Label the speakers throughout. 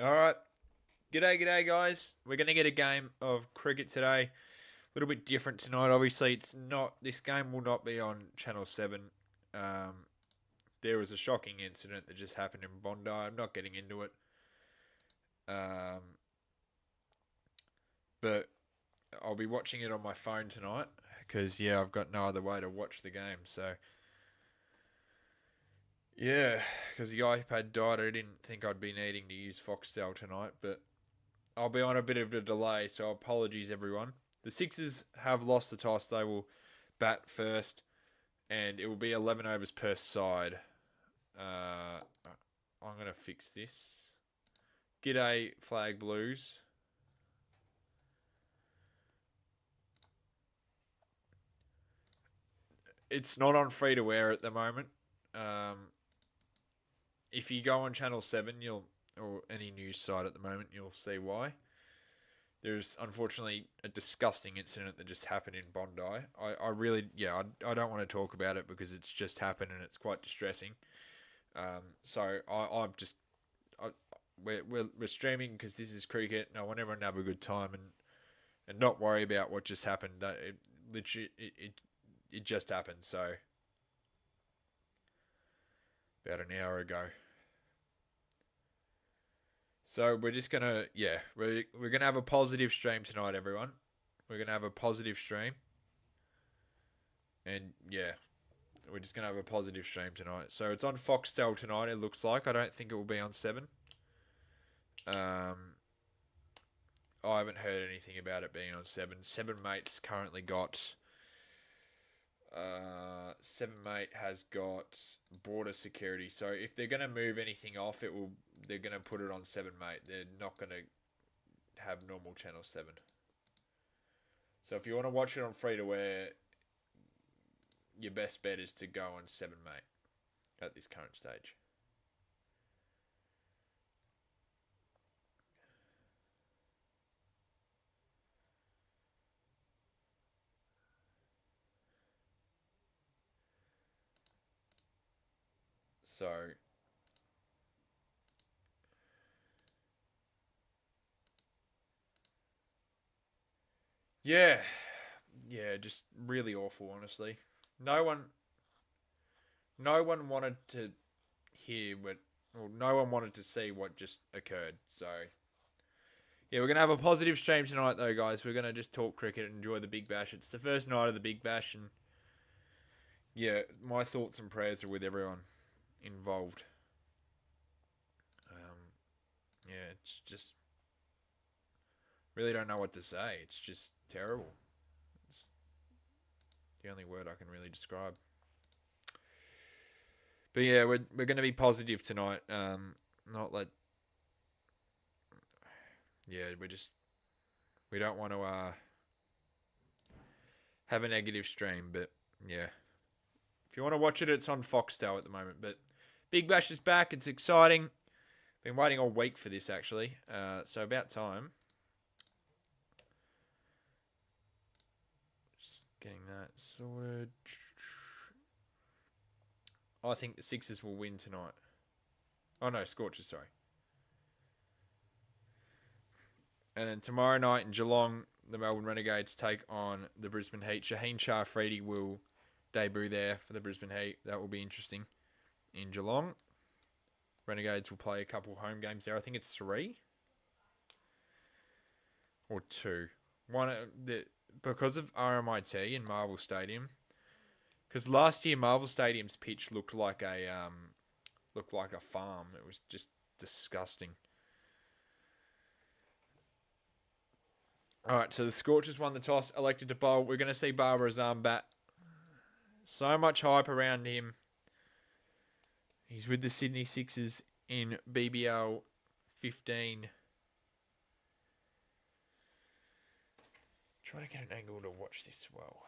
Speaker 1: All right. G'day, guys. We're going to get a game of cricket today. A little bit different tonight. Obviously, it's not. This game will not be on Channel 7. Um, there was a shocking incident that just happened in Bondi. I'm not getting into it. Um, but I'll be watching it on my phone tonight because, yeah, I've got no other way to watch the game. So, yeah, because the iPad died, I didn't think I'd be needing to use Foxtel tonight, but I'll be on a bit of a delay, so apologies, everyone. The Sixers have lost the toss. They will bat first, and it will be 11 overs per side. I'm going to fix this. G'day, Flag Blues. It's not on free to wear at the moment. If you go on Channel 7, or any news site at the moment, you'll see why. There's unfortunately a disgusting incident that just happened in Bondi. I really, yeah, I don't want to talk about it because it's just happened and it's quite distressing. So I've just, I, we're streaming because this is cricket and I want everyone to have a good time and not worry about what just happened. It literally, it just happened. So about an hour ago. So we're just gonna, yeah, we're gonna have a positive stream tonight, everyone. We're gonna have a positive stream, and yeah, we're just gonna have a positive stream tonight. So it's on Foxtel tonight. It looks like. I don't think it will be on 7. I haven't heard anything about it being on 7. Seven Mate's currently got. Seven Mate has got border security. So if they're gonna move anything off, it will. They're gonna put it on 7 Mate. They're not gonna have normal channel 7. So if you want to watch it on free to wear, your best bet is to go on 7 Mate at this current stage. So yeah, just really awful, honestly. No one, no one wanted to hear what, well, no one wanted to see what just occurred. So yeah, we're gonna have a positive stream tonight, though, guys. We're gonna just talk cricket and enjoy the Big Bash. It's the first night of the Big Bash, and yeah, my thoughts and prayers are with everyone involved. Yeah, it's just really don't know what to say. It's just terrible. It's the only word I can really describe. But yeah, we're gonna be positive tonight. Not let. Yeah, we don't want to have a negative stream. But yeah, if you want to watch it, it's on Foxtel at the moment. But Big Bash is back. It's exciting. Been waiting all week for this actually. So about time. Just getting that sorted. I think the Sixers will win tonight. Oh no, Scorchers, sorry. And then tomorrow night in Geelong, the Melbourne Renegades take on the Brisbane Heat. Shaheen Shah Freedy will debut there for the Brisbane Heat. That will be interesting in Geelong. Renegades will play a couple home games there. I think it's 3 or 2. Because of RMIT in Marvel Stadium. Because last year Marvel Stadium's pitch looked like a farm. It was just disgusting. All right, so the Scorchers won the toss, elected to bowl. We're going to see Barbara Azam bat. So much hype around him. He's with the Sydney Sixers in BBL 15. Trying to get an angle to watch this well.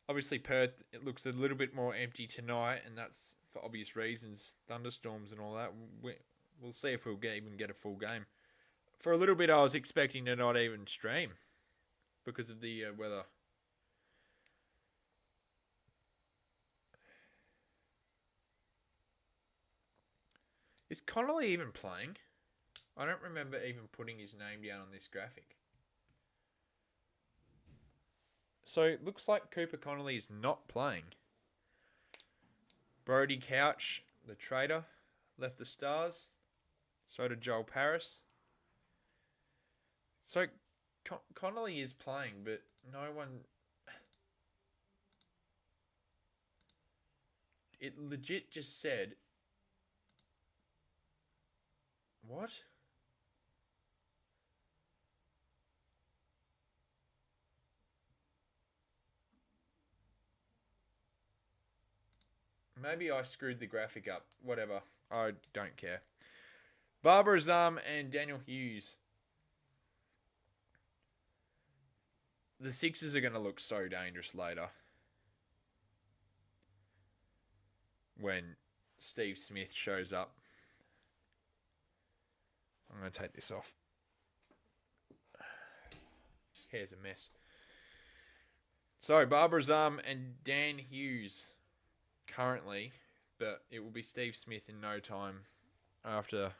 Speaker 1: Obviously, Perth, it looks a little bit more empty tonight, and that's for obvious reasons. Thunderstorms and all that. We'll see if we'll even get a full game. For a little bit, I was expecting to not even stream because of the weather. Is Connolly even playing? I don't remember even putting his name down on this graphic. So it looks like Cooper Connolly is not playing. Brody Couch, the trader, left the Stars. So did Joel Paris. So Connolly is playing, but no one... It legit just said... What? Maybe I screwed the graphic up. Whatever. I don't care. Barbara Azam and Daniel Hughes. The Sixers are going to look so dangerous later. When Steve Smith shows up. I'm going to take this off. Hair's a mess. So, Barbara Azam and Dan Hughes currently, but it will be Steve Smith in no time after.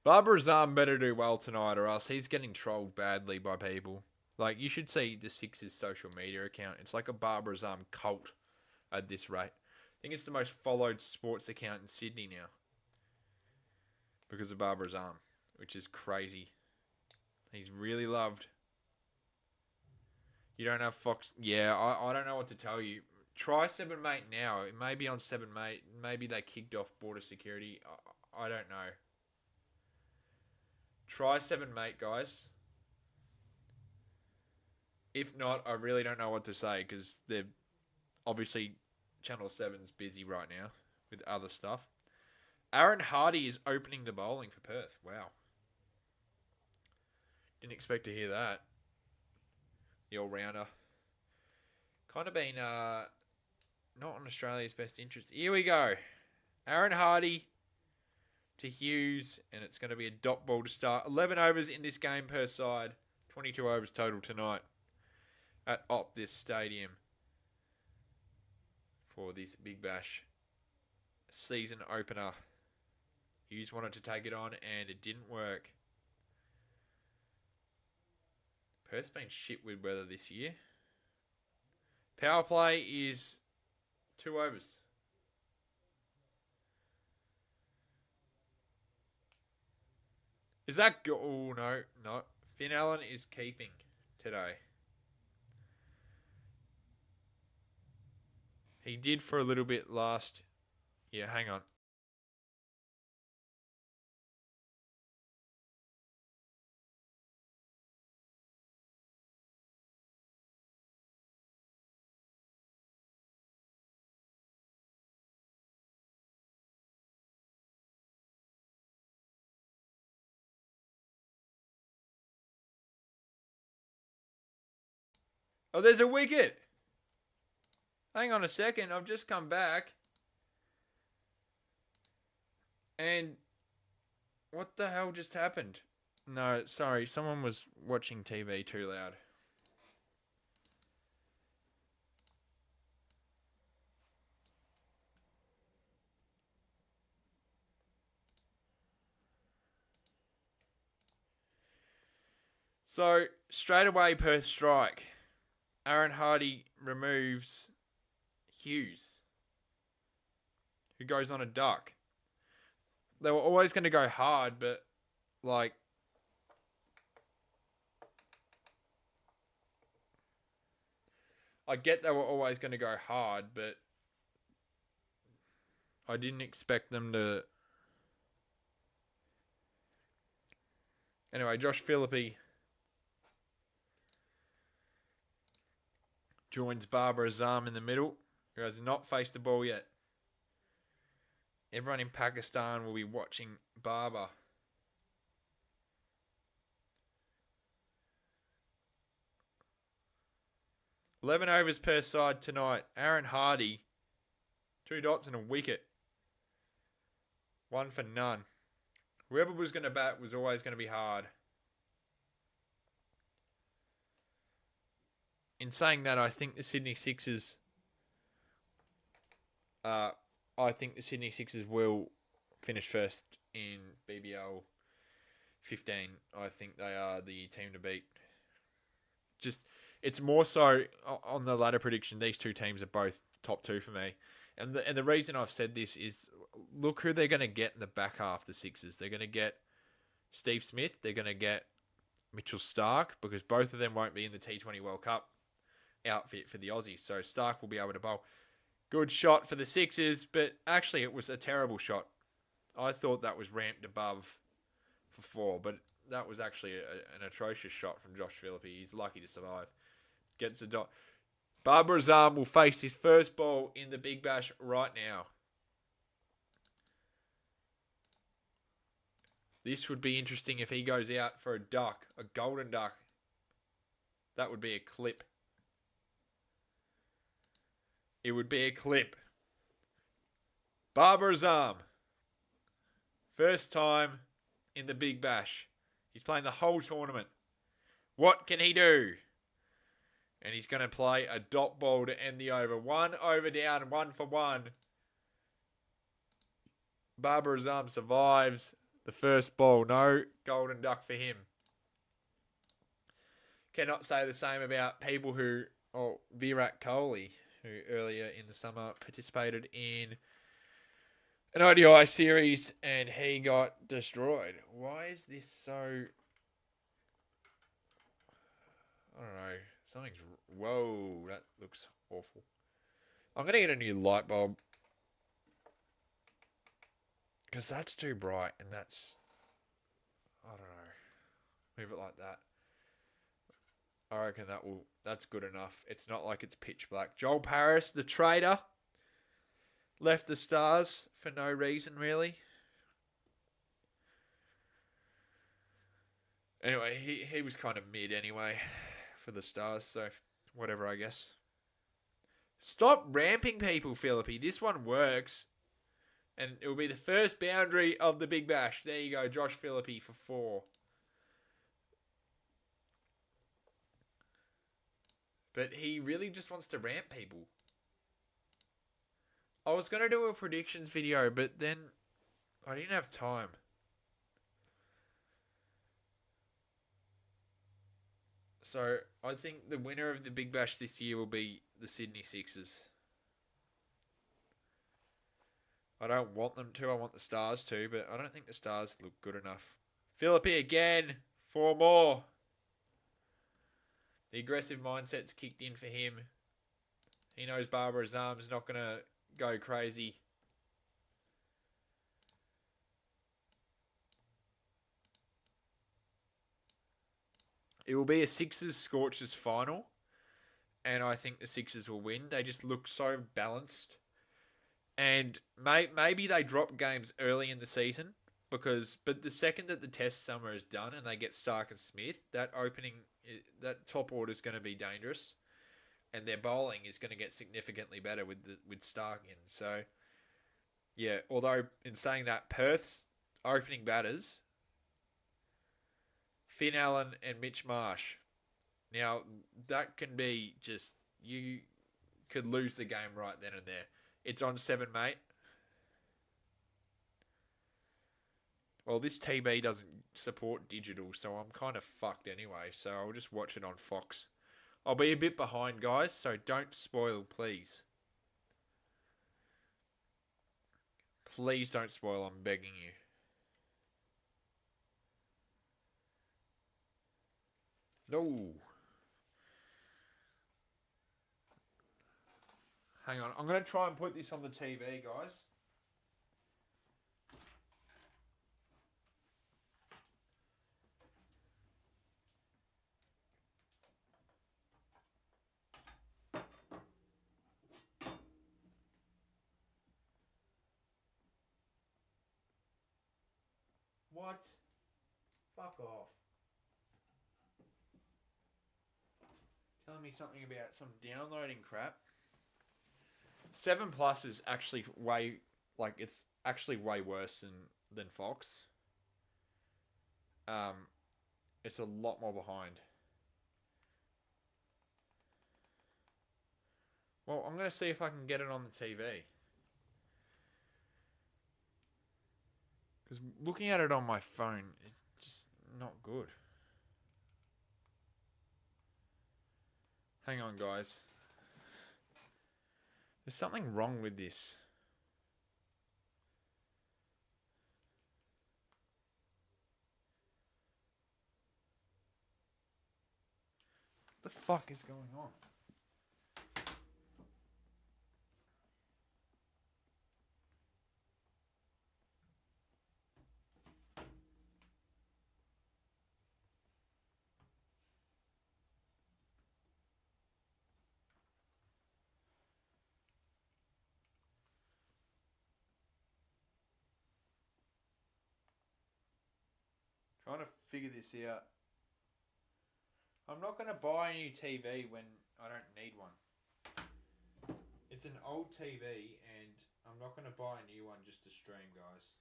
Speaker 1: Barbara Azam better do well tonight, or else he's getting trolled badly by people. Like, you should see the Sixers' social media account. It's like a Barbara Azam cult at this rate. I think it's the most followed sports account in Sydney now. Because of Barbara Azam, which is crazy. He's really loved. You don't have Fox. Yeah, I don't know what to tell you. Try 7mate now. It may be on 7mate. Maybe they kicked off border security. I don't know. Try 7mate, guys. If not, I really don't know what to say because they're obviously Channel 7's busy right now with other stuff. Aaron Hardy is opening the bowling for Perth. Wow. Didn't expect to hear that. The all-rounder. Kind of been not on Australia's best interest. Here we go. Aaron Hardy to Hughes, and it's going to be a dot ball to start. 11 overs in this game per side. 22 overs total tonight at Optus Stadium for this Big Bash season opener. Hughes wanted to take it on, and it didn't work. Perth's been shit with weather this year. Power play is 2 overs. Is that... Oh, no. Finn Allen is keeping today. He did for a little bit last... Yeah, hang on. Oh, there's a wicket. Hang on a second. I've just come back. And what the hell just happened? No, sorry. Someone was watching TV too loud. So, straight away, Perth strike. Aaron Hardy removes Hughes, who goes on a duck. They were always going to go hard, but, like... I get they were always going to go hard, but... I didn't expect them to... Anyway, Josh Philippe joins Barbara Azam in the middle, who has not faced the ball yet. Everyone in Pakistan will be watching Barber. $11 overs per side tonight. Aaron Hardy, 2 dots and a wicket. 1 for none. Whoever was going to bat was always going to be hard. In saying that, I think the Sydney Sixers I think the Sydney Sixers will finish first in BBL 15. I think they are the team to beat. Just it's more so on the ladder prediction. These two teams are both top two for me, and the reason I've said this is look who they're going to get in the back half. The Sixers. They're going to get Steve Smith. They're going to get Mitchell Stark because both of them won't be in the T20 World Cup outfit for the Aussies. So Stark will be able to bowl. Good shot for the Sixers, but actually it was a terrible shot. I thought that was ramped above for 4, but that was actually an atrocious shot from Josh Philippe. He's lucky to survive. Gets a dot. Barbara Azam will face his first ball in the Big Bash right now. This would be interesting if he goes out for a duck, a golden duck. That would be a clip. It would be a clip. Barbara Azam. First time in the Big Bash. He's playing the whole tournament. What can he do? And he's going to play a dot ball to end the over. 1 over down, 1 for 1. Barbara Azam survives the first ball. No golden duck for him. Cannot say the same about people who... Oh, Virat Kohli, who earlier in the summer participated in an ODI series and he got destroyed. Why is this so... I don't know. Something's... Whoa, that looks awful. I'm going to get a new light bulb. Because that's too bright and that's... I don't know. Move it like that. I reckon that's good enough. It's not like it's pitch black. Joel Paris, the trader, left the Stars for no reason, really. Anyway, he was kind of mid anyway for the Stars, so whatever, I guess. Stop ramping people, Philippe. This one works. And it will be the first boundary of the Big Bash. There you go, Josh Philippe for 4. But he really just wants to ramp people. I was going to do a predictions video, but then I didn't have time. So I think the winner of the Big Bash this year will be the Sydney Sixers. I don't want them to. I want the Stars to, but I don't think the Stars look good enough. Philippe again. 4 more. The aggressive mindset's kicked in for him. He knows Barbara Azam's not going to go crazy. It will be a Sixers Scorchers final. And I think the Sixers will win. They just look so balanced. And maybe they drop games early in the season. But the second that the test summer is done and they get Stark and Smith, that top order is going to be dangerous, and their bowling is going to get significantly better with Stark in. So, yeah. Although in saying that, Perth's opening batters, Finn Allen and Mitch Marsh. Now that can be just you could lose the game right then and there. It's on 7, mate. Well, this TV doesn't support digital, so I'm kind of fucked anyway, so I'll just watch it on Fox. I'll be a bit behind, guys, so don't spoil, please. Please don't spoil, I'm begging you. No. Hang on, I'm going to try and put this on the TV, guys. What? Fuck off. Telling me something about some downloading crap. 7 Plus is actually it's actually way worse than Fox. It's a lot more behind. Well, I'm going to see if I can get it on the TV. Because looking at it on my phone, it's just not good. Hang on, guys. There's something wrong with this. What the fuck is going on? Trying to figure this out. I'm not going to buy a new TV when I don't need one. It's an old TV and I'm not going to buy a new one just to stream, guys.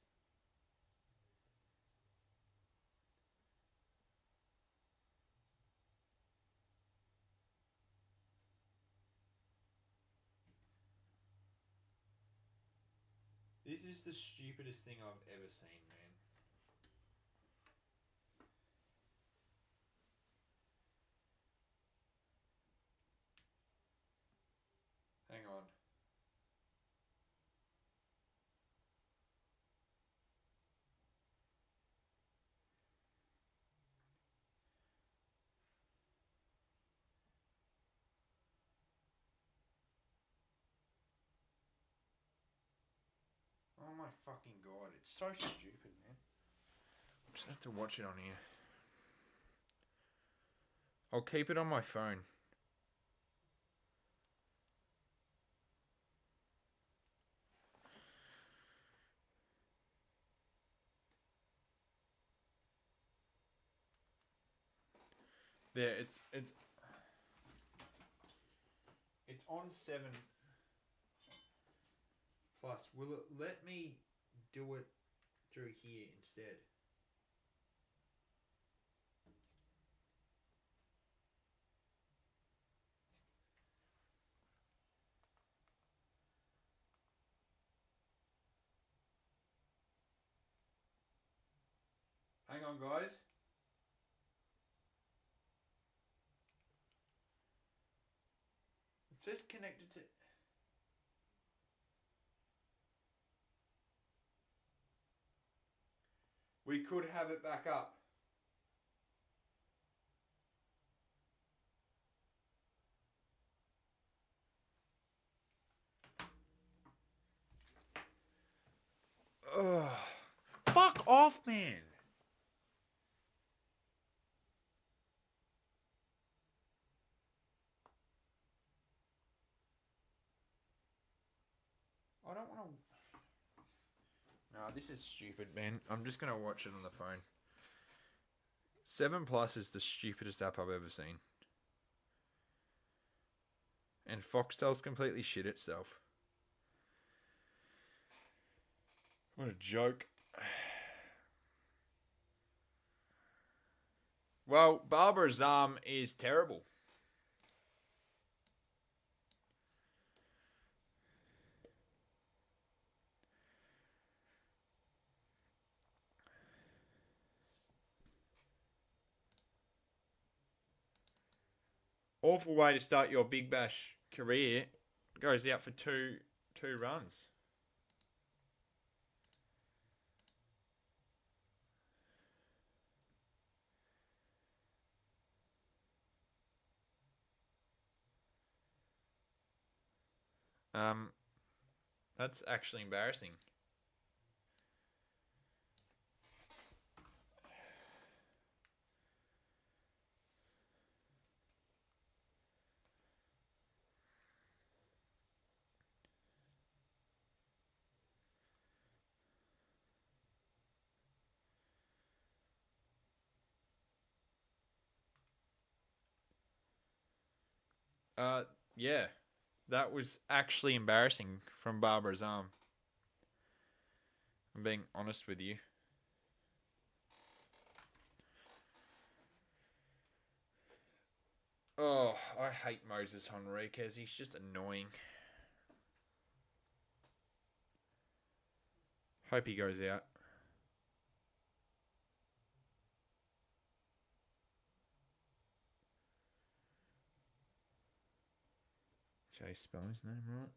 Speaker 1: This is the stupidest thing I've ever seen, man. Hang on. Oh my fucking god, it's so stupid, man. I just have to watch it on here. I'll keep it on my phone. There, it's on 7 plus. Will it let me do it through here instead? Hang on, guys. It says connected to... We could have it back up. Ugh. Fuck off, man. I don't want to... Nah, this is stupid, man. I'm just going to watch it on the phone. 7 Plus is the stupidest app I've ever seen. And Foxtel's completely shit itself. What a joke. Well, Barbara's arm is terrible. Awful way to start your Big Bash career. Goes out for two runs. That's actually embarrassing. Yeah. That was actually embarrassing from Barbara's arm. I'm being honest with you. Oh, I hate Moses Henriquez. He's just annoying. Hope he goes out. Say spelling his name right.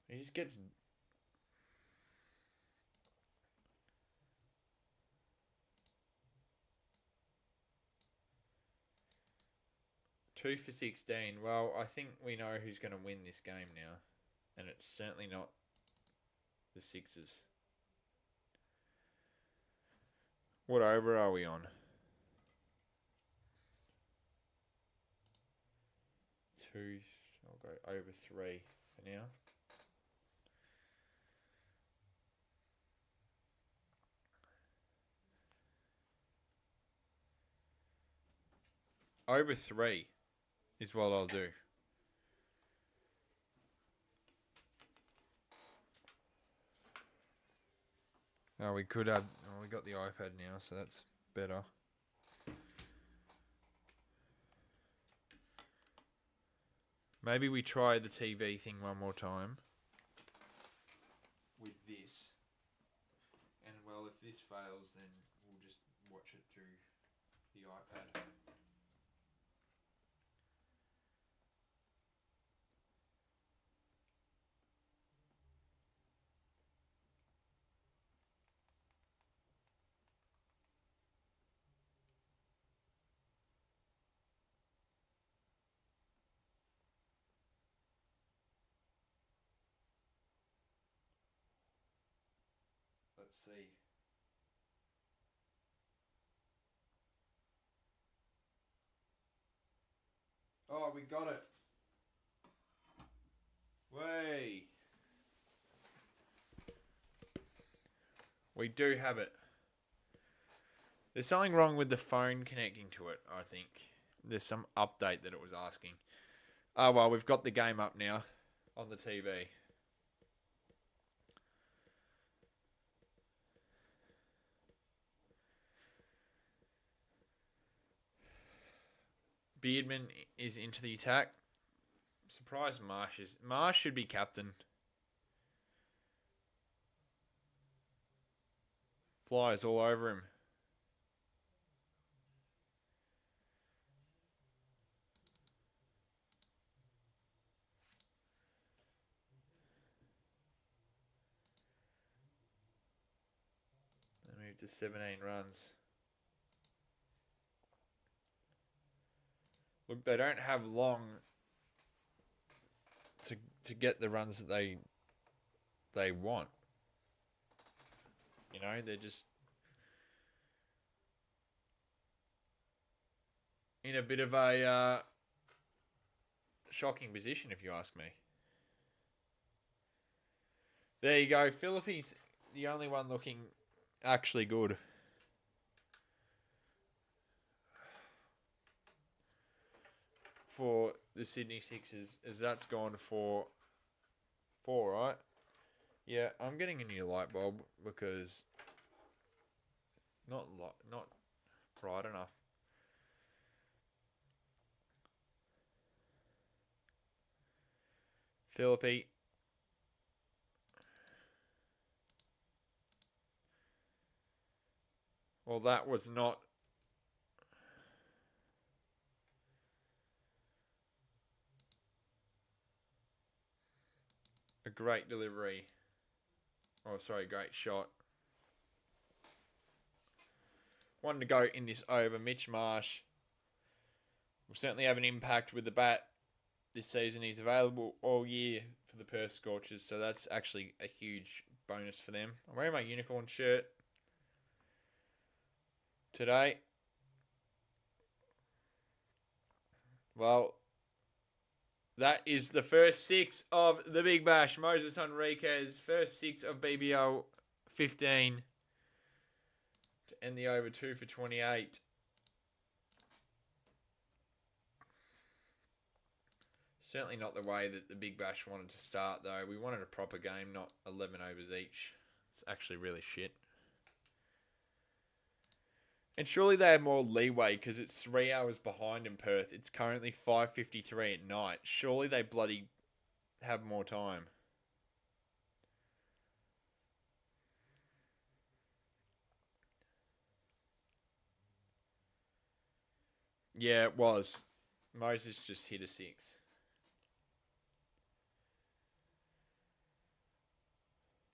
Speaker 1: He just gets 2 for 16. Well, I think we know who's going to win this game now. And it's certainly not the Sixers. What over are we on? 2. I'll go over 3 for now. Over 3 is what I'll do. Oh, we could have... Oh, we got the iPad now, so that's better. Maybe we try the TV thing one more time. With this. And, well, if this fails, then we'll just watch it through the iPad. Let's see. Oh, we got it. Way. We do have it. There's something wrong with the phone connecting to it, I think. There's some update that it was asking. Oh, well, we've got the game up now on the TV. Beardman is into the attack. I'm surprised Marsh is. Marsh should be captain. Flies all over him. They moved to 17 runs. Look, they don't have long to get the runs that they want. You know, they're just in a bit of a shocking position, if you ask me. There you go. Philippi's the only one looking actually good. For the Sydney Sixers, as that's gone for 4, right? Yeah, I'm getting a new light bulb because not bright enough. Philippi. Well, that was not a great delivery. Oh, sorry, great shot. Wanted to go in this over. Mitch Marsh will certainly have an impact with the bat this season. He's available all year for the Perth Scorchers, so that's actually a huge bonus for them. I'm wearing my unicorn shirt today. Well, that is the first 6 of the Big Bash. Moses Enriquez, first 6 of BBL 15 to end the over 2 for 28. Certainly not the way that the Big Bash wanted to start, though. We wanted a proper game, not 11 overs each. It's actually really shit. And surely they have more leeway because it's 3 hours behind in Perth. It's currently 5:53 at night. Surely they bloody have more time. Yeah, it was. Moses just hit a six.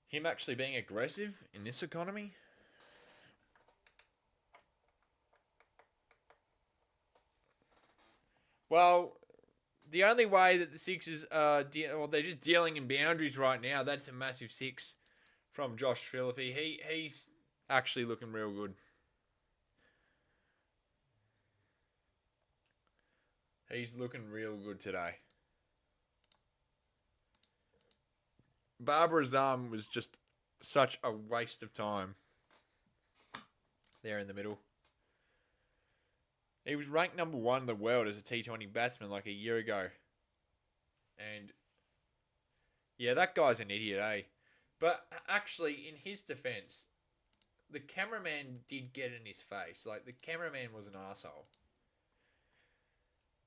Speaker 1: Him actually being aggressive in this economy? Well, the only way that the Sixers are, they're just dealing in boundaries right now. That's a massive six from Josh Philippi. He's actually looking real good. He's looking real good today. Barbara Azam was just such a waste of time there in the middle. He was ranked number 1 in the world as a T20 batsman like a year ago. And yeah, that guy's an idiot, eh? But actually, in his defense, the cameraman did get in his face. Like, the cameraman was an asshole.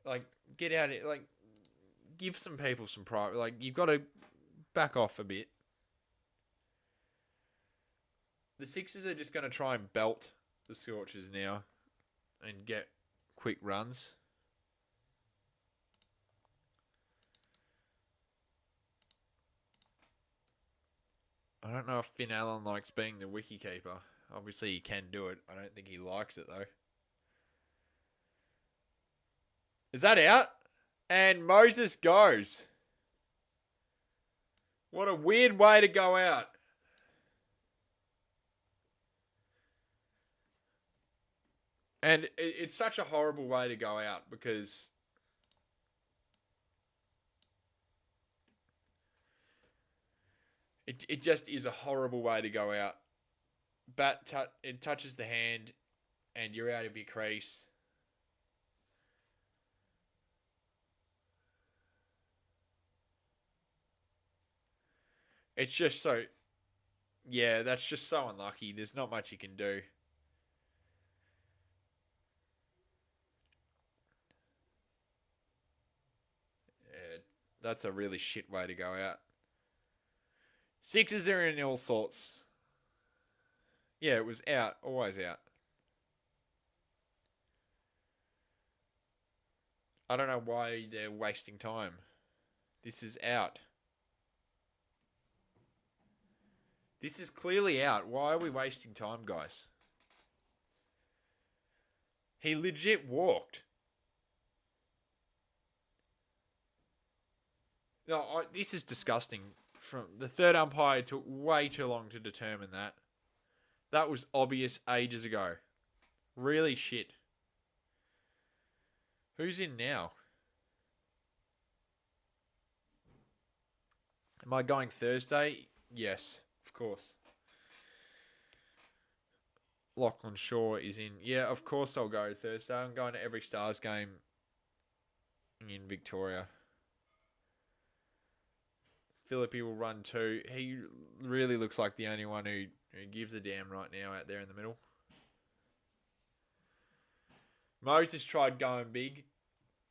Speaker 1: Like, get out of it. Like, give some people some pride. Like, you've got to back off a bit. The Sixers are just going to try and belt the Scorchers now and get quick runs. I don't know if Finn Allen likes being the wicketkeeper. Obviously, he can do it. I don't think he likes it, though. Is that out? And Moses goes. What a weird way to go out. And it's such a horrible way to go out because it just is a horrible way to go out. It touches the hand and you're out of your crease. It's just so... Yeah, that's just so unlucky. There's not much you can do. Yeah, that's a really shit way to go out. Sixers are in all sorts. Yeah, it was out. Always out. I don't know why they're wasting time. This is out. This is clearly out. Why are we wasting time, guys? He legit walked. No, this is disgusting. From the third umpire took way too long to determine that. That was obvious ages ago. Really shit. Who's in now? Am I going Thursday? Yes, of course. Lachlan Shaw is in. Yeah, of course I'll go Thursday. I'm going to every Stars game in Victoria. Philippi will run too. He really looks like the only one who gives a damn right now out there in the middle. Moses tried going big,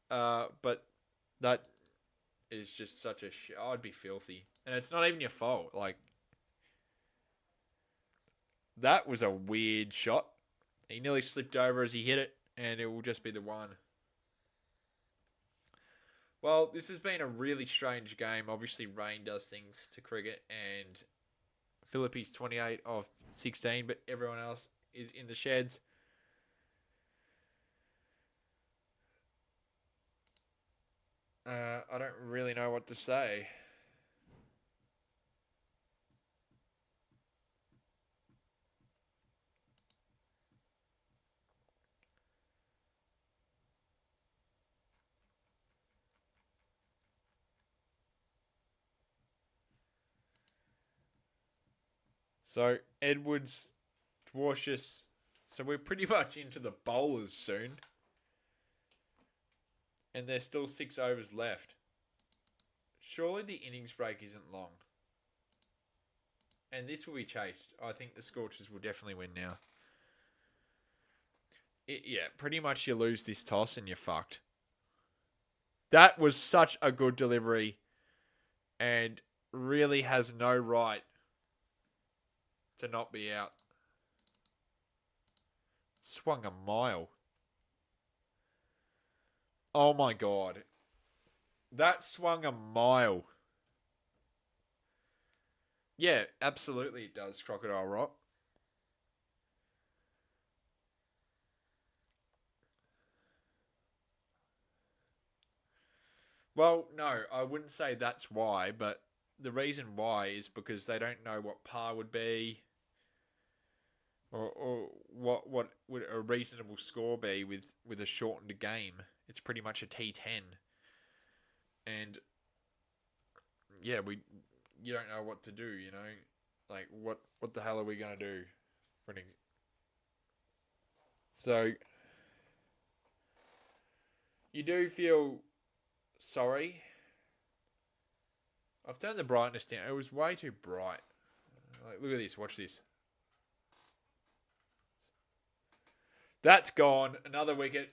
Speaker 1: but that is just such a I'd be filthy. And it's not even your fault. Like, that was a weird shot. He nearly slipped over as he hit it, and it will just be the one. Well, this has been a really strange game. Obviously, rain does things to cricket, and Philippi's 28 of 16, but everyone else is in the sheds. I don't really know what to say. So, Edwards, Dwarshus. So, we're pretty much into the bowlers soon. And there's still 6 overs left. Surely the innings break isn't long. And this will be chased. I think the Scorchers will definitely win now. Yeah, pretty much you lose this toss and you're fucked. That was such a good delivery. And really has no right to not be out. Swung a mile. Oh my god. That swung a mile. Yeah, absolutely it does, Crocodile Rock. Well, no, I wouldn't say that's why, but the reason why is because they don't know what par would be, or what would a reasonable score be with a shortened game. It's pretty much a T10, and yeah, we you don't know what to do. Like what the hell are we gonna do for an so you do feel sorry. I've turned the brightness down. It was way too bright. Like, look at this. Watch this. That's gone. Another wicket.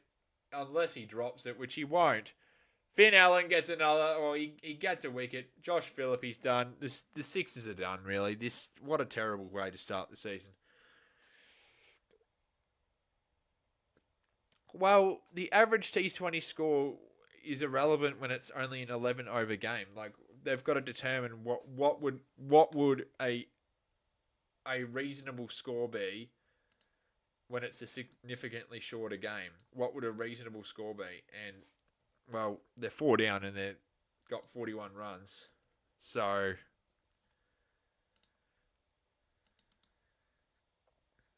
Speaker 1: Unless he drops it, which he won't. Finn Allen gets another, or he gets a wicket. Josh Phillips done. The sixes are done, really. What a terrible way to start the season. Well, the average T20 score is irrelevant when it's only an 11 over game. Like, they've got to determine what would a reasonable score be when it's a significantly shorter game. What would a reasonable score be? And well, they're 4 down and they've got 41 runs. So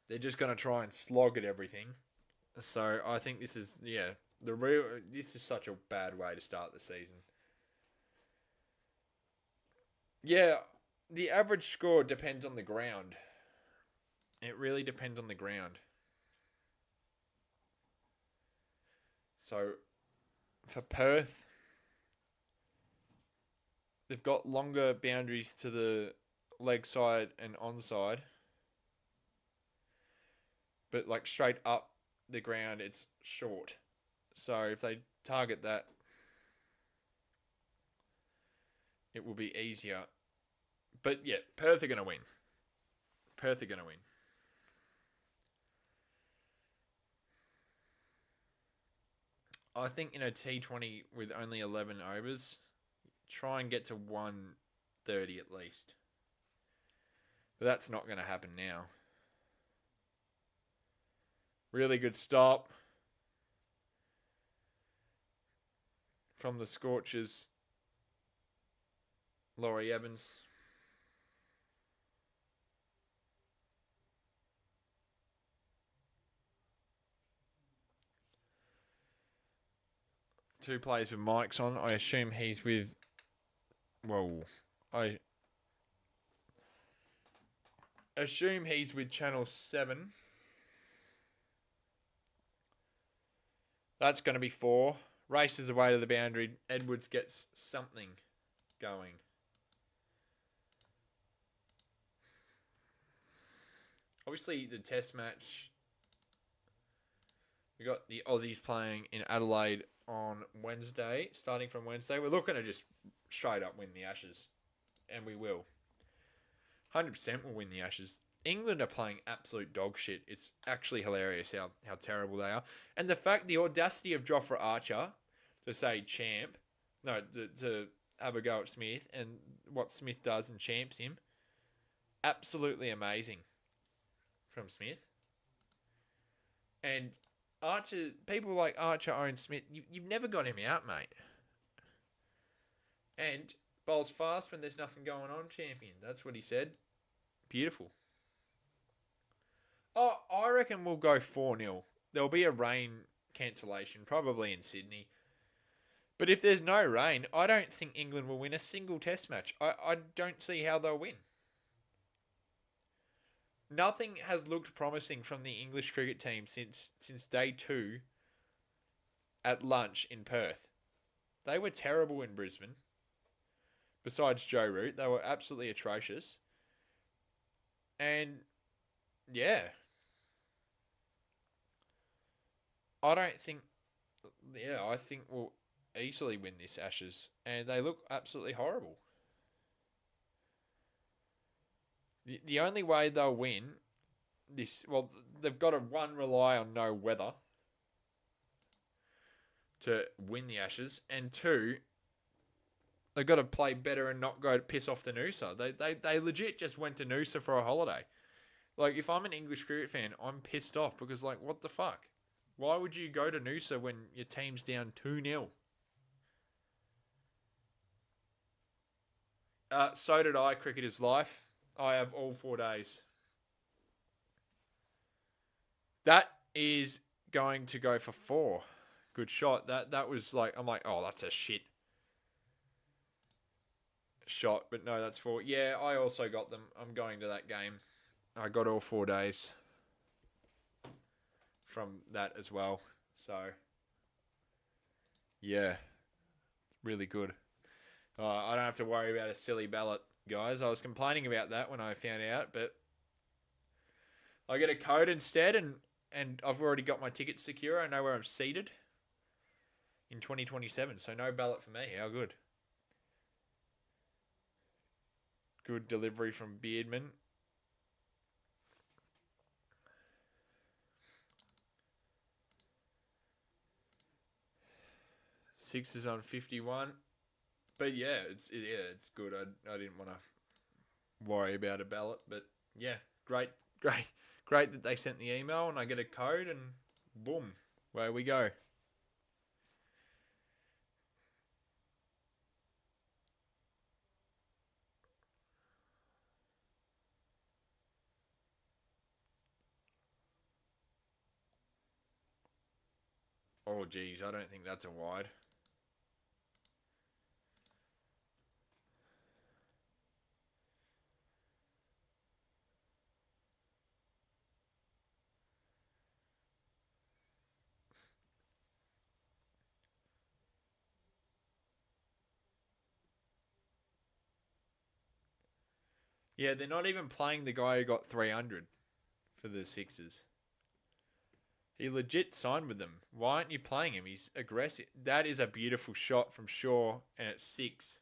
Speaker 1: they're just going to try and slog at everything. So I think this is this is such a bad way to start the season. Yeah, the average score depends on the ground. It really depends on the ground. So for Perth, they've got longer boundaries to the leg side and onside, but like straight up the ground, it's short. So if they target that, it will be easier. But yeah, Perth are going to win. Perth are going to win. I think in a T20 with only 11 overs, try and get to 130 at least. But that's not going to happen now. Really good stop from the Scorchers. Laurie Evans. Two players with mics on. I assume he's with. Whoa. I assume he's with Channel 7. That's going to be 4. Races away to the boundary. Edwards gets something going. Obviously, the test match. We got the Aussies playing in Adelaide on Wednesday. Starting from Wednesday, we're looking to just straight up win the Ashes. And we will. 100% will win the Ashes. England are playing absolute dog shit. It's actually hilarious how terrible they are. And the audacity of Jofra Archer to say champ, no, to have a go at Smith and what Smith does and champs him. Absolutely amazing from Smith. And Archer, people like Archer, Owen Smith, you've never got him out, mate. And bowls fast when there's nothing going on, champion. That's what he said. Beautiful. Oh, I reckon we'll go 4-0. There'll be a rain cancellation, probably in Sydney. But if there's no rain, I don't think England will win a single test match. I don't see how they'll win. Nothing has looked promising from the English cricket team since day 2 at lunch in Perth. They were terrible in Brisbane. Besides Joe Root, they were absolutely atrocious. And yeah, I think we'll easily win this Ashes. And they look absolutely horrible. The only way they'll win this, well, they've got to rely on no weather. to win the Ashes, and two, they've got to play better and not go to piss off the Noosa. They legit just went to Noosa for a holiday. Like, if I'm an English cricket fan, I'm pissed off because, like, what the fuck? Why would you go to Noosa when your team's down 2-0? So did I, Cricketer's Life. I have all 4 days. That is going to go for 4. Good shot. That was like, I'm like, oh, that's a shit shot. But no, that's 4. Yeah, I also got them. I'm going to that game. I got all 4 days from that as well. So, yeah, really good. I don't have to worry about a silly ballot, guys. I was complaining about that when I found out, but I get a code instead, and I've already got my ticket secure. I know where I'm seated in 2027, so no ballot for me. How good. Good delivery from Beardman. Six is on 51. But yeah, it's good. I didn't want to worry about a ballot, but yeah, great that they sent the email and I get a code and boom, away we go. Oh geez, I don't think that's a wide. Yeah, they're not even playing the guy who got 300 for the Sixers. He legit signed with them. Why aren't you playing him? He's aggressive. That is a beautiful shot from Shaw, and it's 6.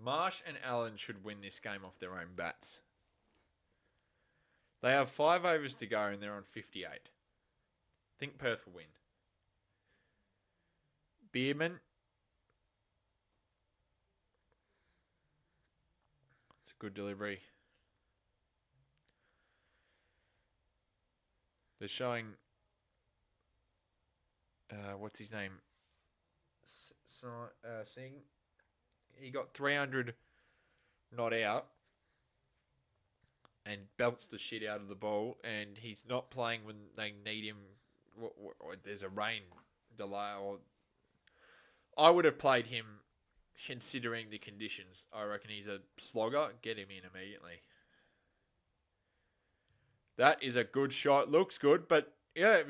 Speaker 1: Marsh and Allen should win this game off their own bats. They have 5 overs to go and they're on 58. I think Perth will win. Beerman. It's a good delivery. They're showing... what's his name? Singh. He got 300 not out and belts the shit out of the ball, and he's not playing when they need him. There's a rain delay, or I would have played him considering the conditions. I reckon he's a slogger. Get him in immediately. That is a good shot. Looks good, but yeah,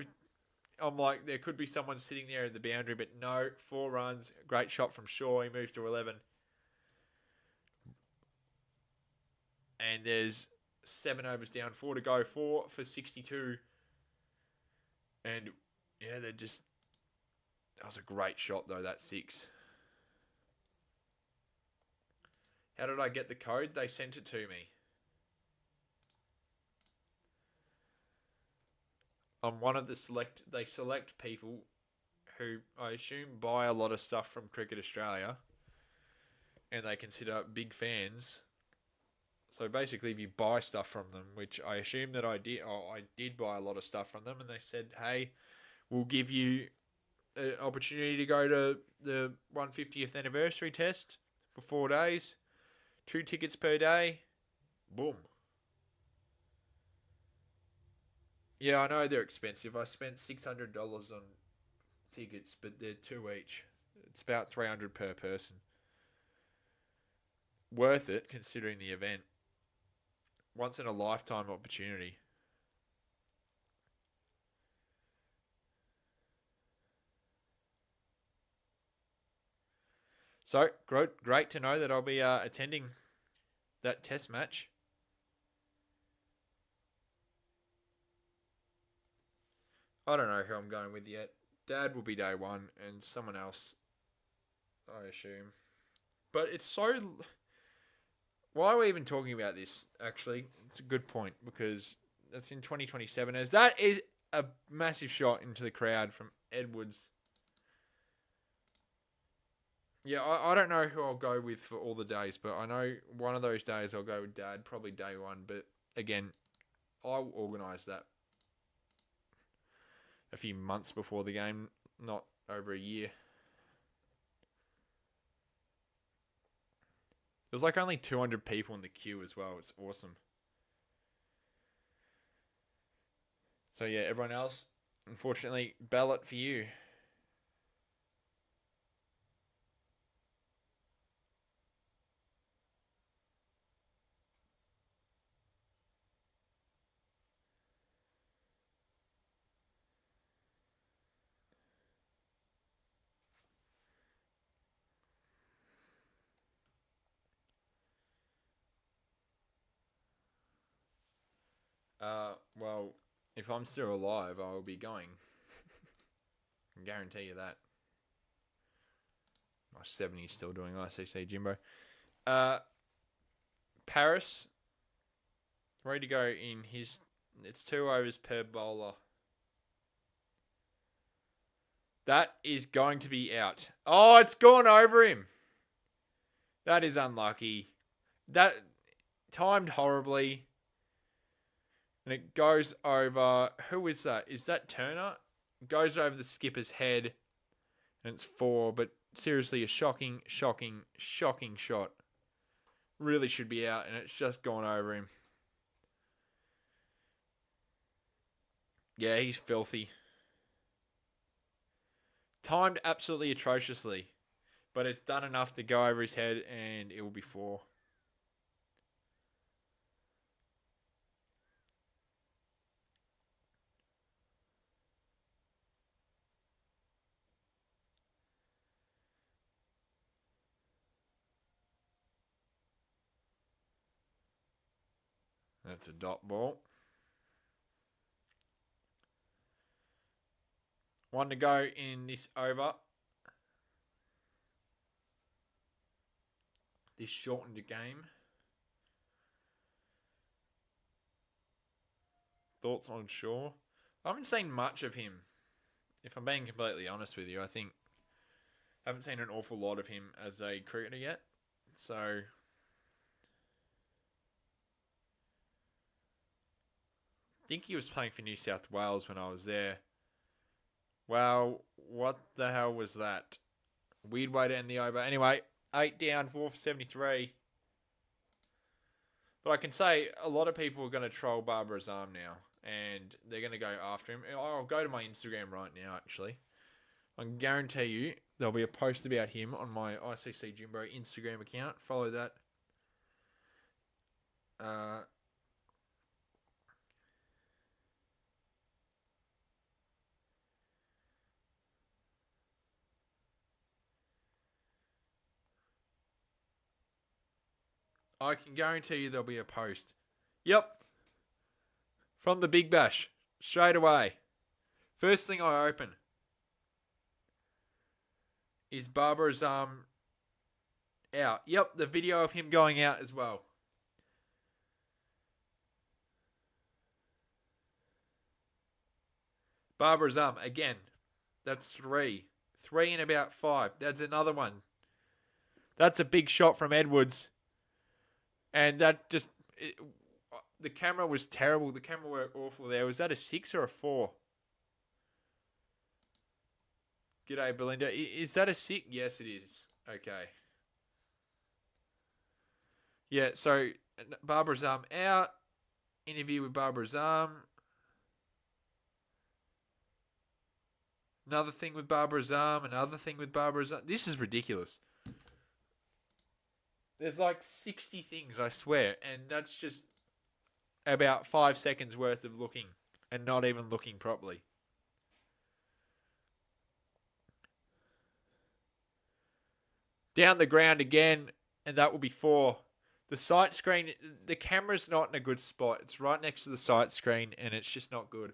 Speaker 1: I'm like, there could be someone sitting there at the boundary, but no. 4 runs. Great shot from Shaw. He moves to 11. And there's 7 overs down, 4 to go, 4 for 62. And yeah, that was a great shot though, that 6. How did I get the code? They sent it to me. I'm one of the they select people who I assume buy a lot of stuff from Cricket Australia, and they consider big fans. So basically, if you buy stuff from them, which I assume that I did buy a lot of stuff from them, and they said, hey, we'll give you an opportunity to go to the 150th anniversary test for 4 days, 2 tickets per day, boom. Yeah, I know they're expensive. I spent $600 on tickets, but they're 2 each. It's about $300 per person. Worth it considering the event. Once in a lifetime opportunity. So, great to know that I'll be attending that test match. I don't know who I'm going with yet. Dad will be day one, and someone else, I assume. But it's so. Why are we even talking about this? Actually, it's a good point because that's in 2027. As that is a massive shot into the crowd from Edwards. Yeah, I don't know who I'll go with for all the days, but I know one of those days I'll go with Dad, probably day one. But again, I'll organise that a few months before the game, not over a year. There was like only 200 people in the queue as well. It's awesome. So yeah, everyone else, unfortunately, ballot for you. Well, if I'm still alive, I'll be going. I can guarantee you that. My 70's still doing ICC Jimbo. Paris, ready to go in his. It's 2 overs per bowler. That is going to be out. Oh, it's gone over him. That is unlucky. That timed horribly. And it goes over. Who is that? Is that Turner? It goes over the skipper's head. And it's 4. But seriously, a shocking shot. Really should be out. And it's just gone over him. Yeah, he's filthy. Timed absolutely atrociously. But it's done enough to go over his head. And it will be 4. That's a dot ball. 1 to go in this over. This shortened game. Thoughts on Shaw? I haven't seen much of him. If I'm being completely honest with you, I haven't seen an awful lot of him as a cricketer yet. So I think he was playing for New South Wales when I was there. Wow, what the hell was that? Weird way to end the over. Anyway, 8 down, 4 for 73. But I can say a lot of people are going to troll Barbara Azam now. And they're going to go after him. I'll go to my Instagram right now, actually. I can guarantee you there'll be a post about him on my ICC Jimbo Instagram account. Follow that. I can guarantee you there'll be a post. Yep. From the Big Bash. Straight away. First thing I open is Barbara Azam out. Yep, the video of him going out as well. Barbara Azam, again. That's 3. 3 in about 5. That's another one. That's a big shot from Edwards. And that just... the camera was terrible. The camera work awful there. Was that a 6 or a 4? G'day, Belinda. Is that a 6? Yes, it is. Okay. Yeah, so Barbara Azam out. Interview with Barbara Azam. Another thing with Barbara Azam. Another thing with Barbara Azam. This is ridiculous. There's like 60 things, I swear. And that's just about 5 seconds worth of looking. And not even looking properly. Down the ground again. And that will be 4. The sight screen, the camera's not in a good spot. It's right next to the sight screen, and it's just not good.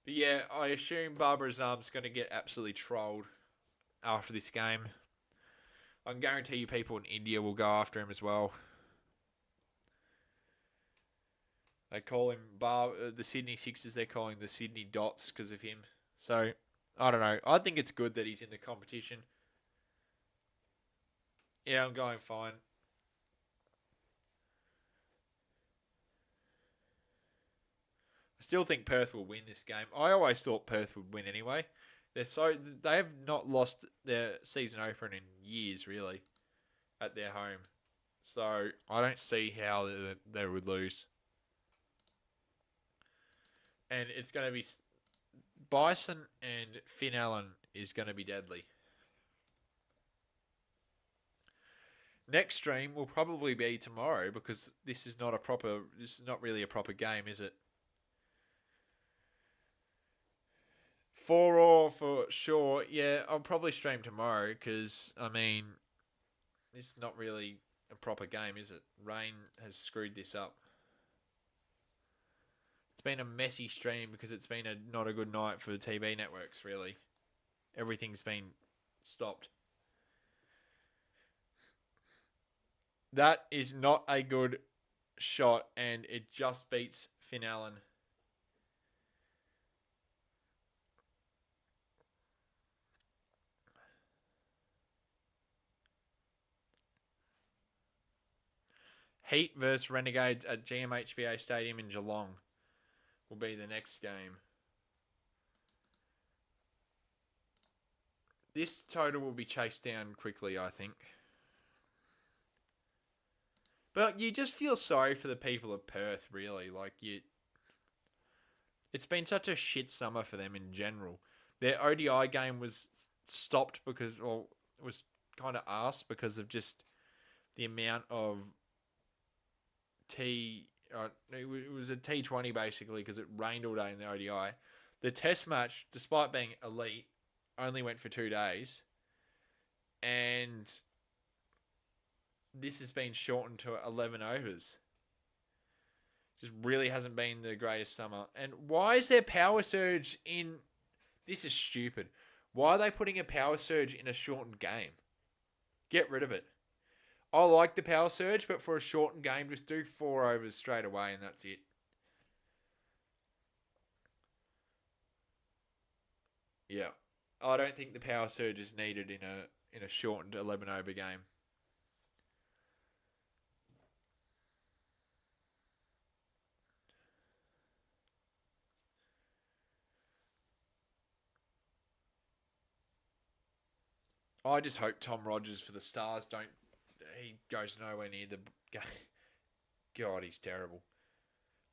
Speaker 1: But yeah, I assume Barbara Azam's going to get absolutely trolled after this game. I can guarantee you people in India will go after him as well. They call him the Sydney Sixers. They're calling the Sydney Dots because of him. So I don't know. I think it's good that he's in the competition. Yeah, I'm going fine. I still think Perth will win this game. I always thought Perth would win anyway. They have not lost their season opener in years really at their home. So I don't see how they would lose. And it's going to be Bison and Finn Allen is going to be deadly. Next stream will probably be tomorrow because this is not really a proper game, is it? 4 for sure. Yeah, I'll probably stream tomorrow because, I mean, this is not really a proper game, is it? Rain has screwed this up. It's been a messy stream because it's been not a good night for the TV networks, really. Everything's been stopped. That is not a good shot, and it just beats Finn Allen. Heat versus Renegades at GMHBA Stadium in Geelong will be the next game. This total will be chased down quickly, I think. But you just feel sorry for the people of Perth, really. It's been such a shit summer for them in general. Their ODI game was stopped was kind of asked because of just the amount of it was a T20 basically because it rained all day in the ODI. The test match, despite being elite, only went for 2 days. And this has been shortened to 11 overs. Just really hasn't been the greatest summer. And why is there power surge in... This is stupid. Why are they putting a power surge in a shortened game? Get rid of it. I like the power surge, but for a shortened game, just do 4 overs straight away and that's it. Yeah. I don't think the power surge is needed in a shortened 11 over game. I just hope Tom Rogers for the Stars he goes nowhere near the game. God, he's terrible.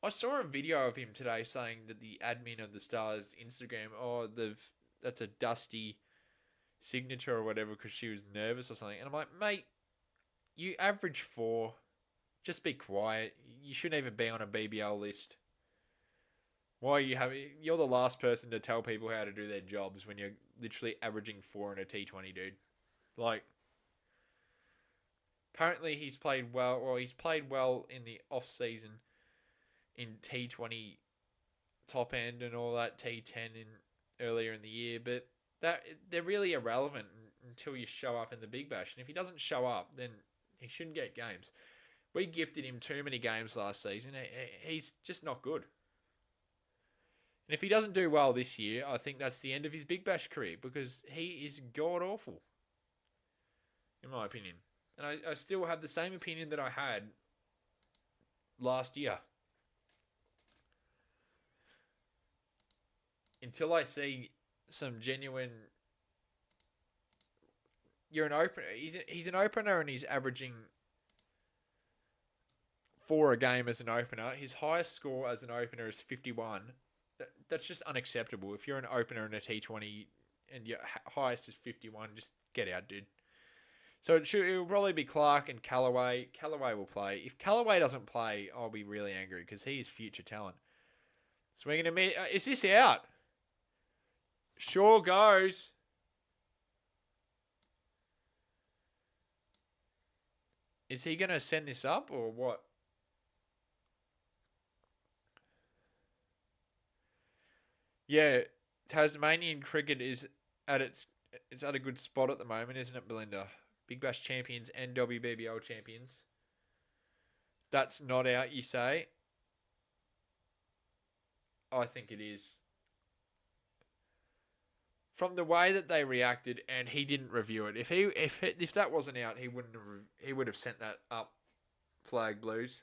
Speaker 1: I saw a video of him today saying that the admin of the Stars Instagram, that's a dusty signature or whatever because she was nervous or something. And I'm like, mate, you average 4. Just be quiet. You shouldn't even be on a BBL list. Why are you You're the last person to tell people how to do their jobs when you're literally averaging 4 in a T20, dude. Like, apparently he's played well. Well, he's played well in the off season in T20 top end and all that T10 earlier in the year, but they're really irrelevant until you show up in the Big Bash. And if he doesn't show up, then he shouldn't get games. We gifted him too many games last season. He's just not good. And if he doesn't do well this year, I think that's the end of his Big Bash career because he is god awful, in my opinion. And I still have the same opinion that I had last year. Until I see some genuine... You're an opener. He's an opener and he's averaging 4 a game as an opener. His highest score as an opener is 51. That's just unacceptable. If you're an opener in a T20 and your highest is 51, just get out, dude. So it will probably be Clark and Callaway. Callaway will play. If Callaway doesn't play, I'll be really angry because he is future talent. Swinging a mid. Is this out? Sure goes. Is he going to send this up or what? Yeah, Tasmanian cricket is at it's at a good spot at the moment, isn't it, Belinda? Big Bash champions and WBBL champions. That's not out, you say? I think it is. From the way that they reacted, and he didn't review it. If that wasn't out, he wouldn't have. He would have sent that up. Flag Blues.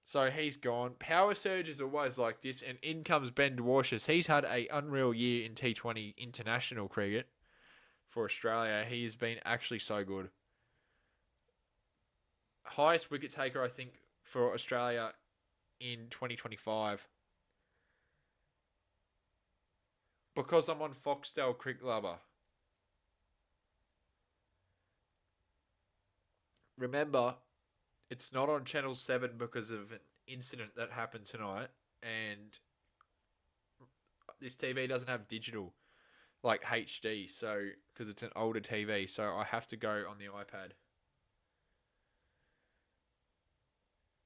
Speaker 1: So he's gone. Power Surge is always like this, and in comes Ben Dwarshus. He's had a unreal year in T20 international cricket for Australia. He has been actually so good. Highest wicket taker, I think, for Australia in 2025. Because I'm on Foxtel Cricket Lover. Remember, it's not on Channel 7 because of an incident that happened tonight, and this TV doesn't have digital like HD, so because it's an older TV, so I have to go on the iPad.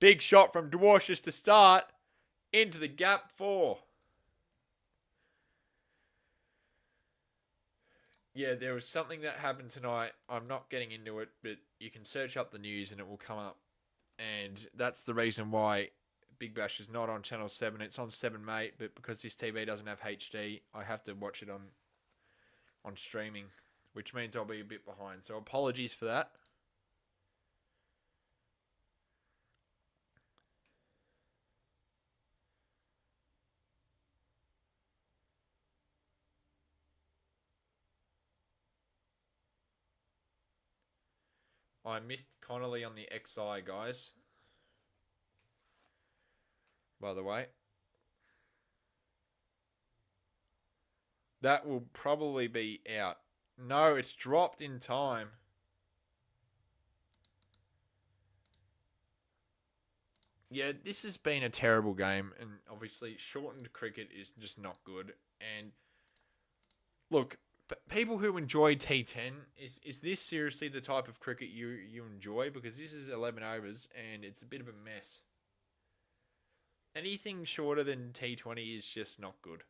Speaker 1: Big shot from Dwarshus to start into the gap 4. Yeah, there was something that happened tonight. I'm not getting into it, but you can search up the news and it will come up. And that's the reason why Big Bash is not on Channel 7. It's on 7 Mate, but because this TV doesn't have HD, I have to watch it on streaming, which means I'll be a bit behind. So apologies for that. I missed Connolly on the XI, guys. By the way. That will probably be out. No, it's dropped in time. Yeah, this has been a terrible game, and obviously shortened cricket is just not good. And look, people who enjoy T10, is this seriously the type of cricket you enjoy? Because this is 11 overs, and it's a bit of a mess. Anything shorter than T20 is just not good.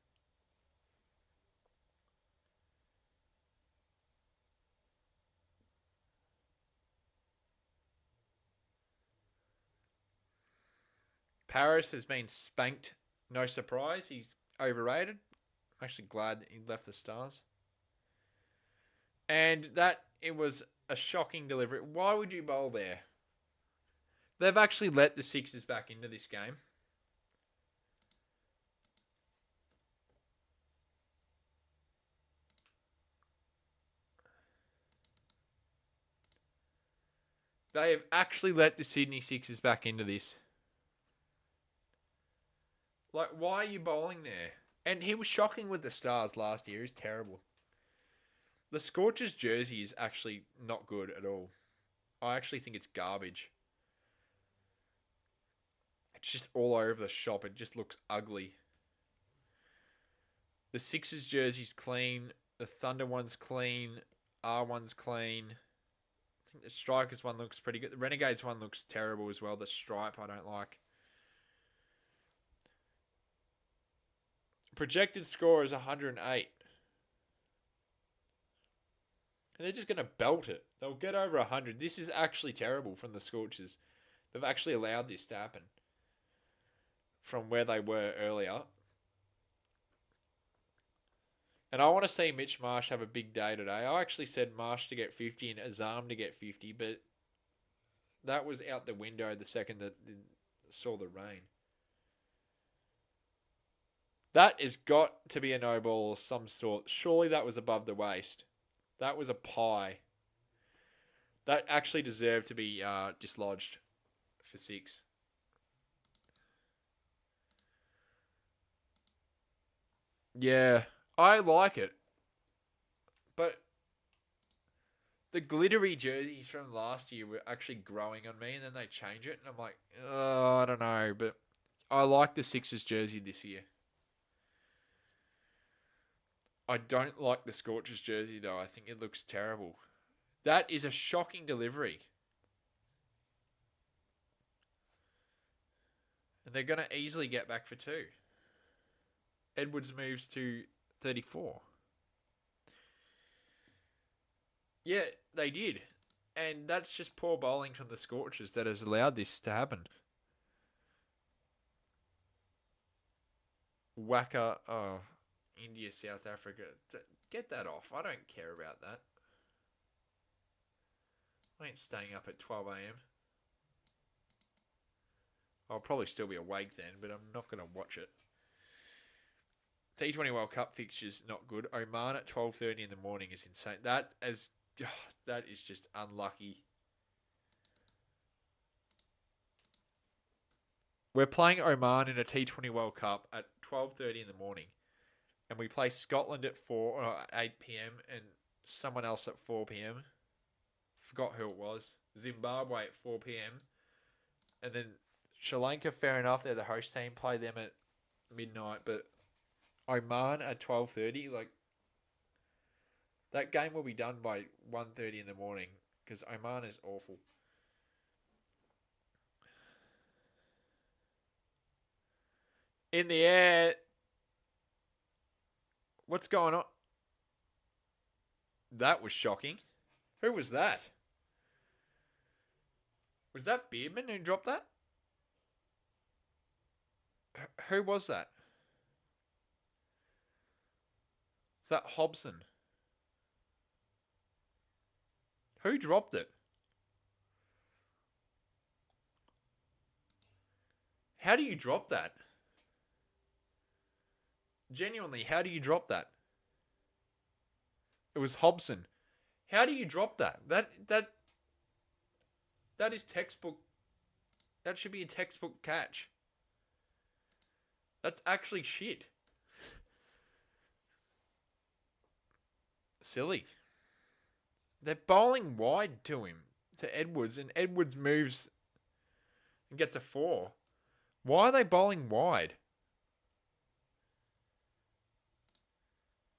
Speaker 1: Paris has been spanked. No surprise. He's overrated. I'm actually glad that he left the Stars. And that, it was a shocking delivery. Why would you bowl there? They've actually let the Sixers back into this game. They have actually let the Sydney Sixers back into this. Like, why are you bowling there? And he was shocking with the Stars last year. He's terrible. The Scorchers jersey is actually not good at all. I actually think it's garbage. It's just all over the shop. It just looks ugly. The Sixers jersey's clean. The Thunder one's clean. R1's clean. I think the Strikers one looks pretty good. The Renegades one looks terrible as well. The stripe I don't like. Projected score is 108. And they're just going to belt it. They'll get over 100. This is actually terrible from the Scorchers. They've actually allowed this to happen from where they were earlier. And I want to see Mitch Marsh have a big day today. I actually said Marsh to get 50 and Azam to get 50, but that was out the window the second that saw the rain. That has got to be a no ball of some sort. Surely that was above the waist. That was a pie. That actually deserved to be dislodged for 6. Yeah, I like it. But the glittery jerseys from last year were actually growing on me, and then they change it, and I'm like, oh, I don't know. But I like the Sixers jersey this year. I don't like the Scorchers jersey, though. I think it looks terrible. That is a shocking delivery. And they're going to easily get back for 2. Edwards moves to 34. Yeah, they did. And that's just poor bowling from the Scorchers that has allowed this to happen. Wacker, oh, India, South Africa. Get that off. I don't care about that. I ain't staying up at 12 a.m. I'll probably still be awake then, but I'm not going to watch it. T20 World Cup fixtures not good. Oman at 12:30 in the morning is insane. That is just unlucky. We're playing Oman in a T20 World Cup at 12:30 in the morning, and we play Scotland at 8 p.m. and someone else at 4 p.m. Forgot who it was. Zimbabwe at 4 p.m. and then Sri Lanka. Fair enough, they're the host team. Play them at midnight, but Oman at 12:30. Like that game will be done by 1:30 in the morning because Oman is awful. In the air. What's going on? That was shocking. Who was that? Was that Beardman who dropped that? Who was that? Was that Hobson? Who dropped it? How do you drop that? Genuinely, how do you drop that? It was Hobson. How do you drop that? That is textbook. That should be a textbook catch. That's actually shit. Silly. They're bowling wide to him, to Edwards, and Edwards moves and gets a 4. Why are they bowling wide?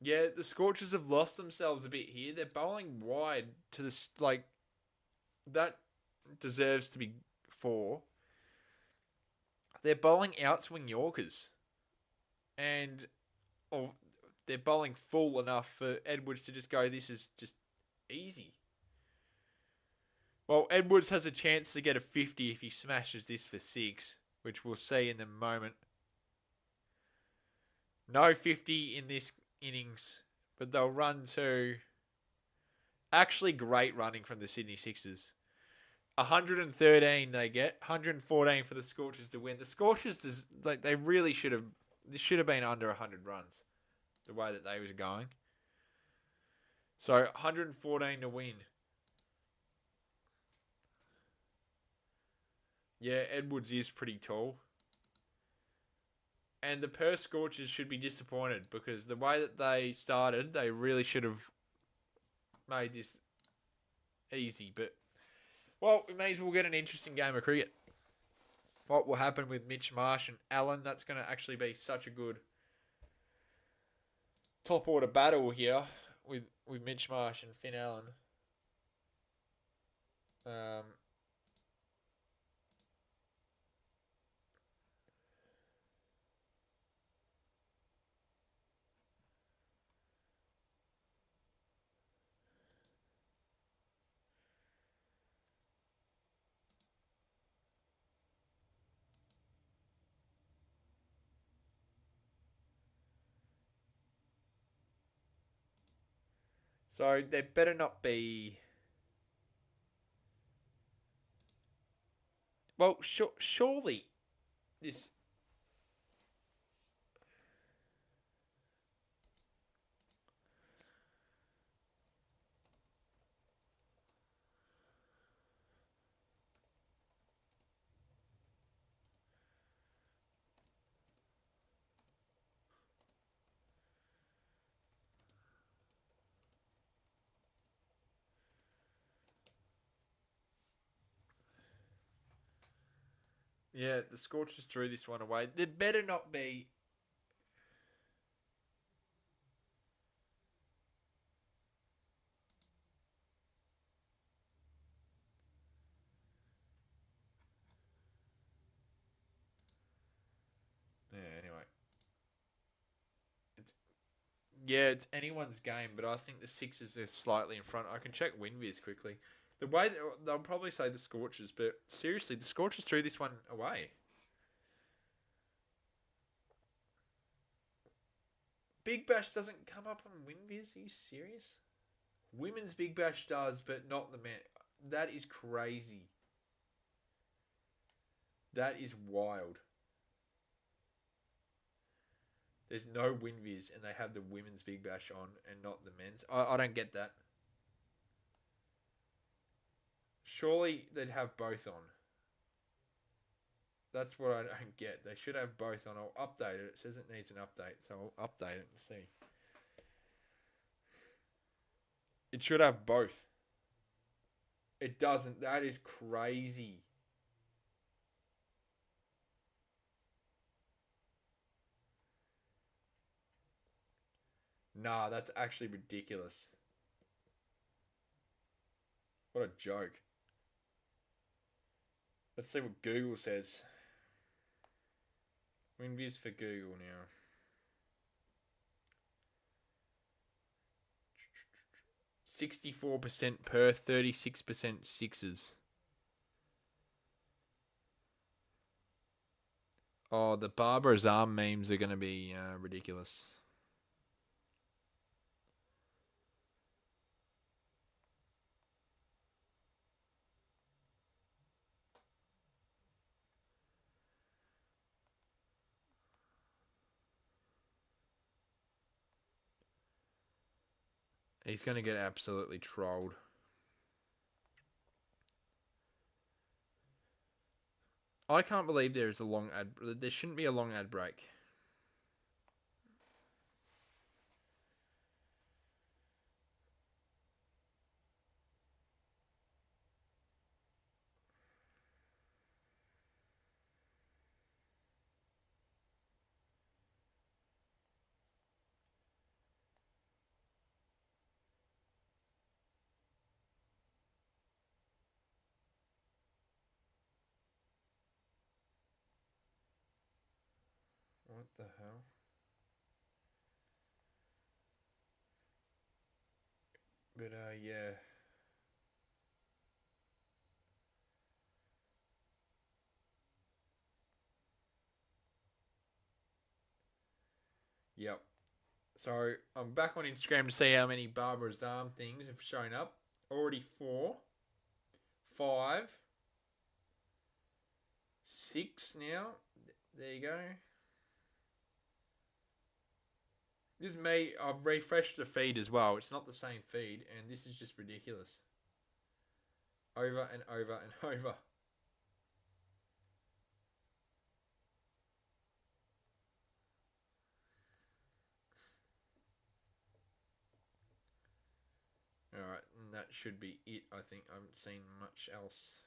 Speaker 1: Yeah, the Scorchers have lost themselves a bit here. They're bowling wide to this, like, that deserves to be 4. They're bowling outswing Yorkers. And they're bowling full enough for Edwards to just go, this is just easy. Well, Edwards has a chance to get a 50 if he smashes this for 6, which we'll see in a moment. No 50 in this innings, but they'll run to actually great running from the Sydney Sixers. 113 they get, 114 for the Scorchers to win. The Scorchers, they really should have, this should have been under 100 runs, the way that they was going. So 114 to win. Yeah, Edwards is pretty tall. And the Perth Scorchers should be disappointed because the way that they started, they really should have made this easy. But, well, it means we'll get an interesting game of cricket. What will happen with Mitch Marsh and Allen, that's going to actually be such a good top order battle here with Mitch Marsh and Finn Allen. So there better not be. Well, surely this. Yeah, the Scorchers threw this one away. There better not be. Yeah, anyway. Yeah, it's anyone's game, but I think the Sixers are slightly in front. I can check WinViz quickly. The way they'll probably say the Scorchers, but seriously, the Scorchers threw this one away. Big Bash doesn't come up on WinViz. Are you serious? Women's Big Bash does, but not the men. That is crazy. That is wild. There's no WinViz, and they have the women's Big Bash on, and not the men's. I don't get that. Surely they'd have both on. That's what I don't get. They should have both on. I'll update it. It says it needs an update, so I'll update it and see. It should have both. It doesn't. That is crazy. Nah, that's actually ridiculous. What a joke. Let's see what Google says. WinViz for Google now. 64% Perth, 36% Sixers. Oh, the Barbara's arm memes are going to be ridiculous. He's going to get absolutely trolled. I can't believe there is a long ad. There shouldn't be a long ad break. What the hell? But yeah. Yep. So I'm back on Instagram to see how many Barbara's arm things have shown up. Already 4, 5, 6 now. There you go. This is me. I've refreshed the feed as well. It's not the same feed, and this is just ridiculous. Over and over and over. Alright, and that should be it, I think. I haven't seen much else.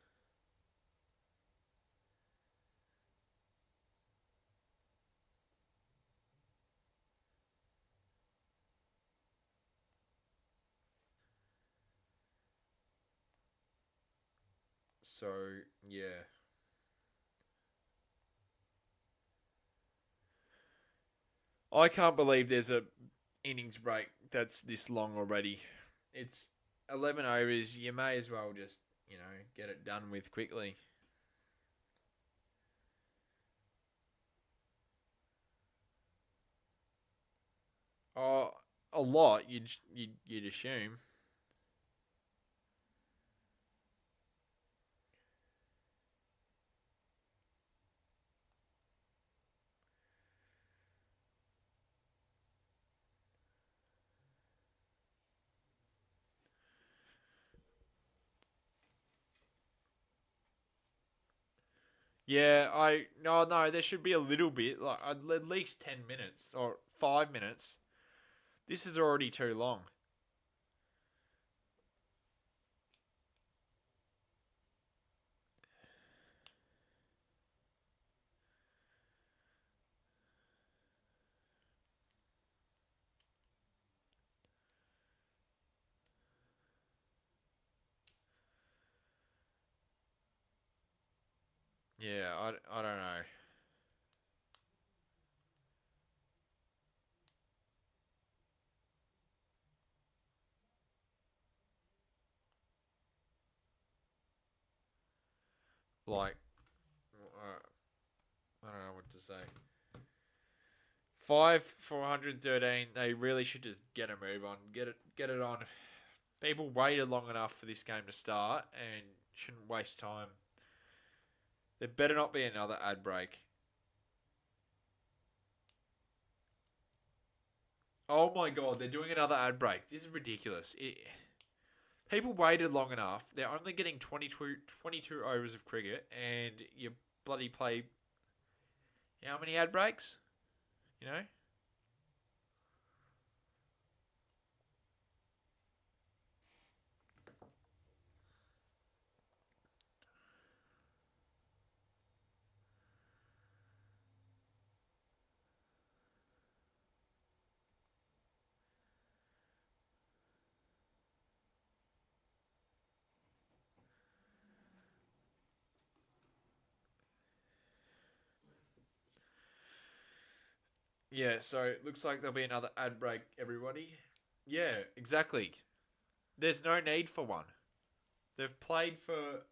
Speaker 1: So, yeah. I can't believe there's a innings break that's this long already. It's 11 overs. You may as well just, get it done with quickly. Oh, a lot, you'd assume. Yeah, no, there should be a little bit, like at least 10 minutes or 5 minutes. This is already too long. Yeah, I don't know. like, I don't know what to say. 5 for 113. They really should just get a move on. Get it on. People waited long enough for this game to start and shouldn't waste time. There better not be another ad break. Oh my god, they're doing another ad break. This is ridiculous. People waited long enough. They're only getting 22 overs of cricket, and you bloody play how many ad breaks? You know? Yeah, so it looks like there'll be another ad break, everybody. Yeah, exactly. There's no need for one. They've played for.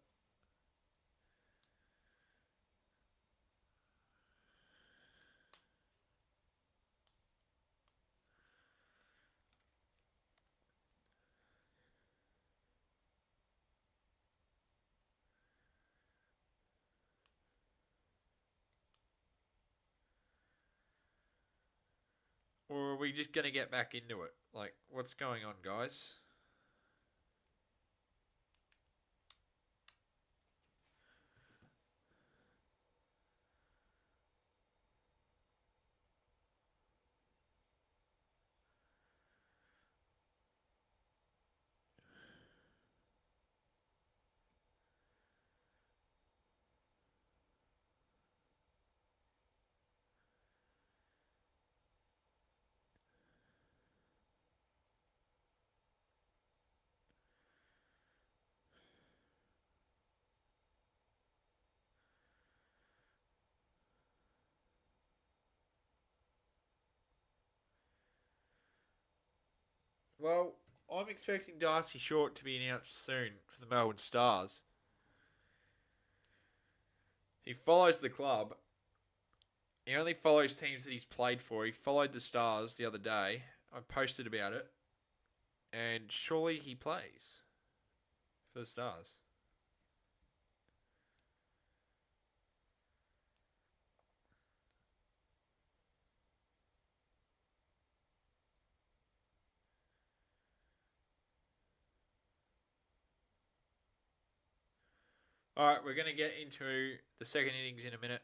Speaker 1: Or are we just going to get back into it? Like, what's going on, guys? Well, I'm expecting Darcy Short to be announced soon for the Melbourne Stars. He follows the club. He only follows teams that he's played for. He followed the Stars the other day. I posted about it. And surely he plays for the Stars. Alright, we're going to get into the second innings in a minute.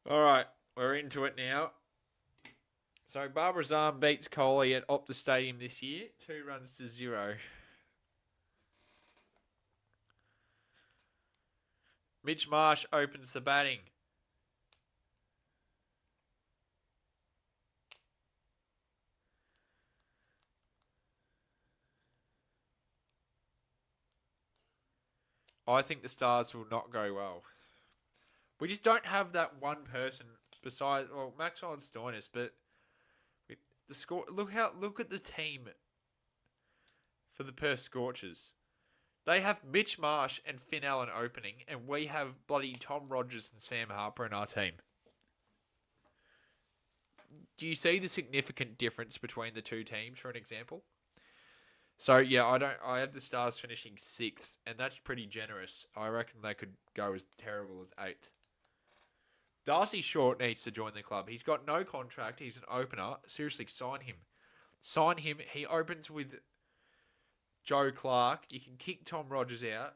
Speaker 1: Alright, we're into it now. So Barbara Zahn beats Coley at Optus Stadium this year, 2 runs to 0. Mitch Marsh opens the batting. I think the Stars will not go well. We just don't have that one person besides Maxwell and Stoinis, but the score. Look at the team for the Perth Scorchers. They have Mitch Marsh and Finn Allen opening, and we have bloody Tom Rogers and Sam Harper in our team. Do you see the significant difference between the two teams, for an example? So yeah, I have the Stars finishing 6th, and that's pretty generous. I reckon they could go as terrible as 8th. Darcy Short needs to join the club. He's got no contract. He's an opener. Seriously, sign him. Sign him. He opens with Joe Clark. You can kick Tom Rogers out.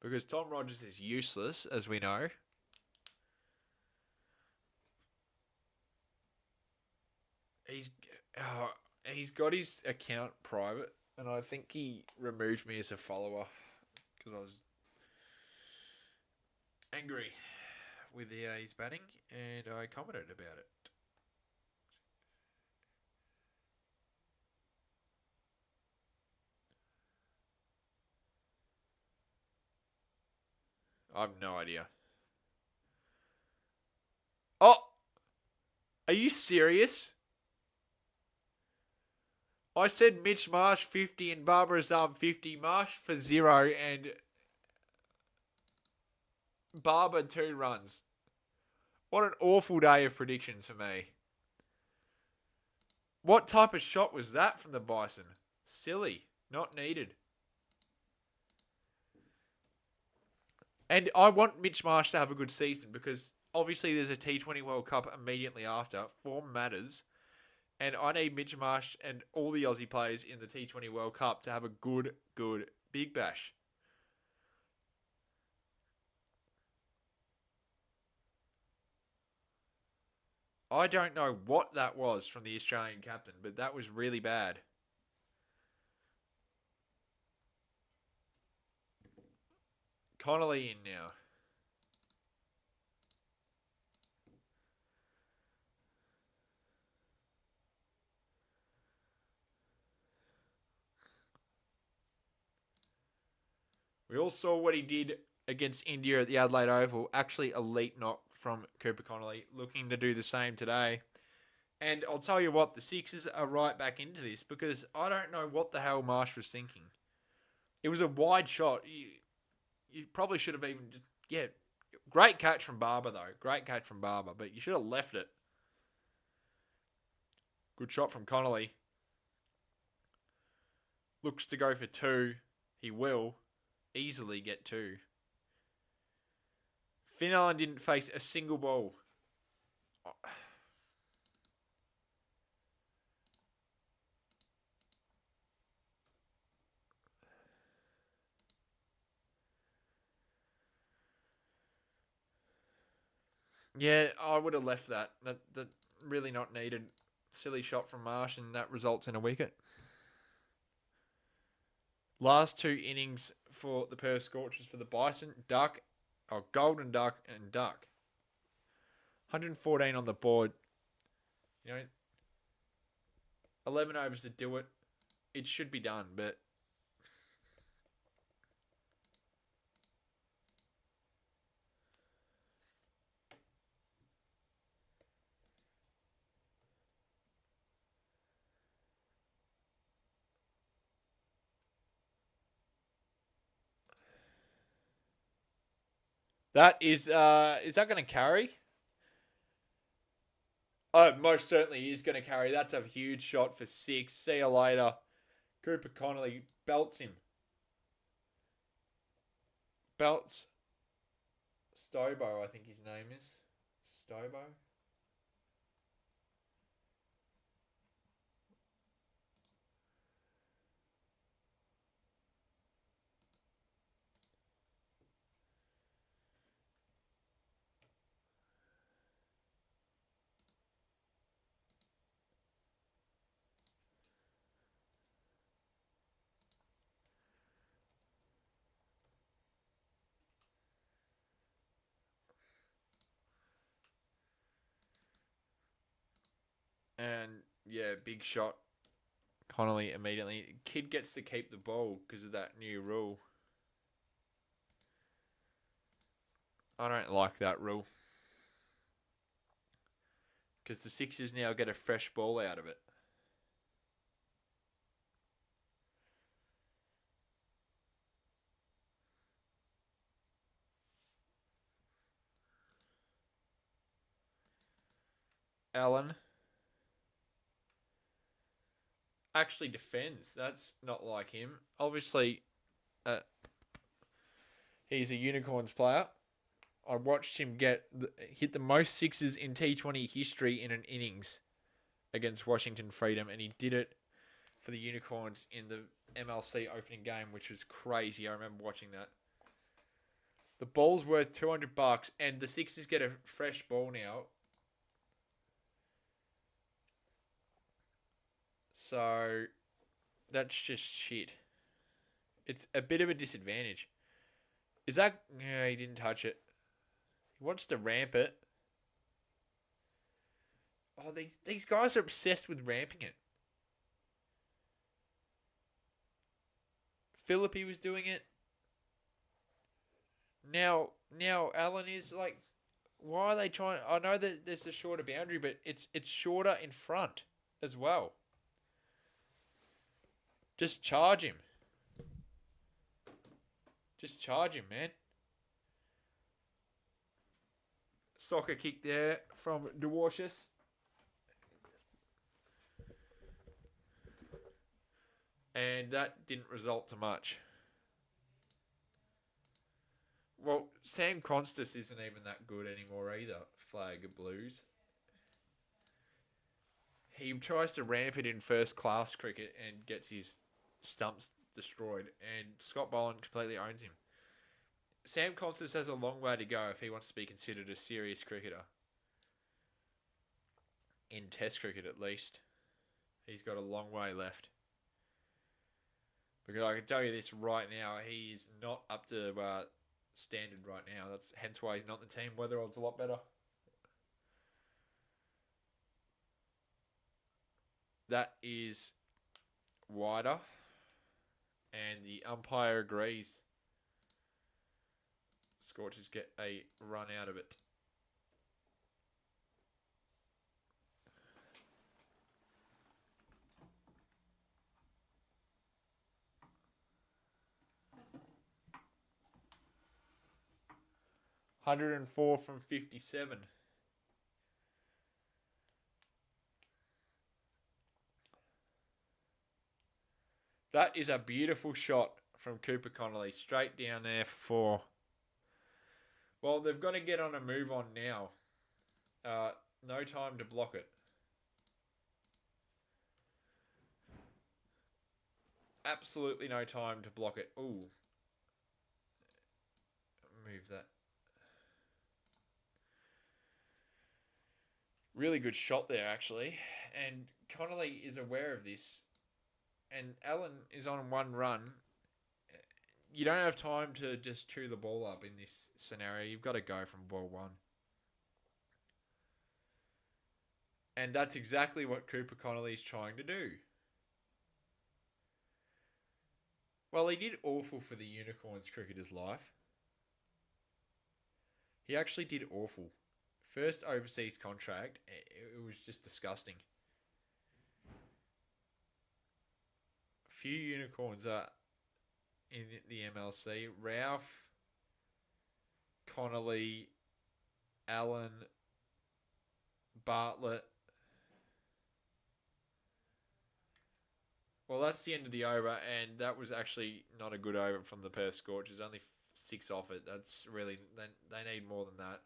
Speaker 1: Because Tom Rogers is useless, as we know. He's he's got his account private, and I think he removed me as a follower because I was angry with his batting, and I commented about it. I have no idea. Oh, are you serious? I said Mitch Marsh 50 and Barbara Azam 50. Marsh for 0 and Barber 2 runs. What an awful day of predictions for me. What type of shot was that from the Bison? Silly. Not needed. And I want Mitch Marsh to have a good season because obviously there's a T20 World Cup immediately after. Form matters. And I need Mitch Marsh and all the Aussie players in the T20 World Cup to have a good Big Bash. I don't know what that was from the Australian captain, but that was really bad. Connolly in now. We all saw what he did against India at the Adelaide Oval. Actually, elite knock from Cooper Connolly. Looking to do the same today. And I'll tell you what, the Sixers are right back into this because I don't know what the hell Marsh was thinking. It was a wide shot. You probably should have even... Yeah, great catch from Barber, though. Great catch from Barber, but you should have left it. Good shot from Connolly. Looks to go for 2. He will easily get 2. Finn Allen didn't face a single ball. Yeah, I would have left that. That really not needed. Silly shot from Marsh, and that results in a wicket. Last 2 innings for the Perth Scorchers for the Bison. Golden Duck and Duck. 114 on the board. 11 overs to do it. It should be done, but that is that going to carry? Oh, most certainly is going to carry. That's a huge shot for 6. See you later. Cooper Connolly belts him. Belts Stobo, I think his name is. Stobo? And yeah, big shot. Connolly immediately. Kid gets to keep the ball because of that new rule. I don't like that rule. Because the Sixers now get a fresh ball out of it. Allen actually defends. That's not like him. Obviously, he's a Unicorns player. I watched him hit the most sixes in T20 history in an innings against Washington Freedom, and he did it for the Unicorns in the MLC opening game, which was crazy. I remember watching that. The ball's worth $200, and the Sixers get a fresh ball now. So that's just shit. It's a bit of a disadvantage. Is that... Yeah, he didn't touch it. He wants to ramp it. Oh, these guys are obsessed with ramping it. Philippi was doing it. Now Allen is like... Why are they trying... I know that there's a shorter boundary, but it's shorter in front as well. Just charge him. Just charge him, man. Soccer kick there from Dwarshus. And that didn't result to much. Well, Sam Constas isn't even that good anymore either. Flag of Blues. He tries to ramp it in first class cricket and gets his stumps destroyed. And Scott Boland completely owns him. Sam Constas has a long way to go if he wants to be considered a serious cricketer. In Test cricket at least. He's got a long way left. Because I can tell you this right now, he is not up to standard right now. That's hence why he's not in the team. Weatherald's a lot better. That is wider. And the umpire agrees. Scorchers get a run out of it. $104 from 57. That is a beautiful shot from Cooper Connolly. Straight down there for 4. Well, they've got to get on a move on now. No time to block it. Absolutely no time to block it. Ooh. Move that. Really good shot there, actually. And Connolly is aware of this. And Allen is on one run. You don't have time to just chew the ball up in this scenario. You've got to go from ball 1. And that's exactly what Cooper Connolly is trying to do. Well, he did awful for the Unicorns cricketer's life. He actually did awful. First overseas contract, it was just disgusting. Few Unicorns are in the MLC. Ralph, Connolly, Allen, Bartlett. Well, that's the end of the over, and that was actually not a good over from the Perth Scorchers. Only 6 off it. That's really... They need more than that.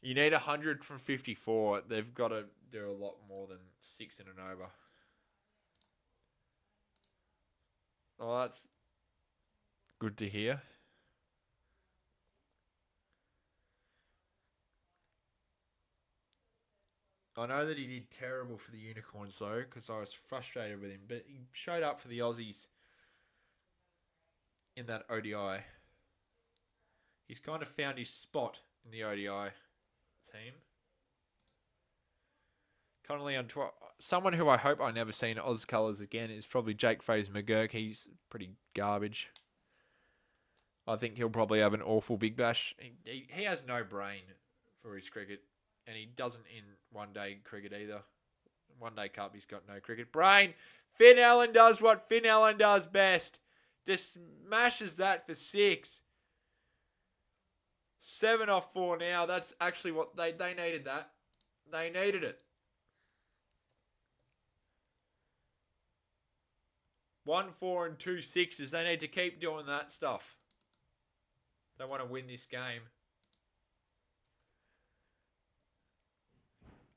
Speaker 1: You need 100 from 54. They've got to do a lot more than 6 in an over. Well, that's good to hear. I know that he did terrible for the Unicorns, though, because I was frustrated with him. But he showed up for the Aussies in that ODI. He's kind of found his spot in the ODI team. Connolly on someone who I hope I never see in Oz colours again is probably Jake Fraser McGurk. He's pretty garbage. I think he'll probably have an awful Big Bash. He has no brain for his cricket, and he doesn't in one-day cricket either. One-day cup, he's got no cricket brain. Finn Allen does what Finn Allen does best. Just smashes that for 6. 7 off 4 now. That's actually what they needed that. They needed it. 1 4 and 2 6s. They need to keep doing that stuff. They want to win this game.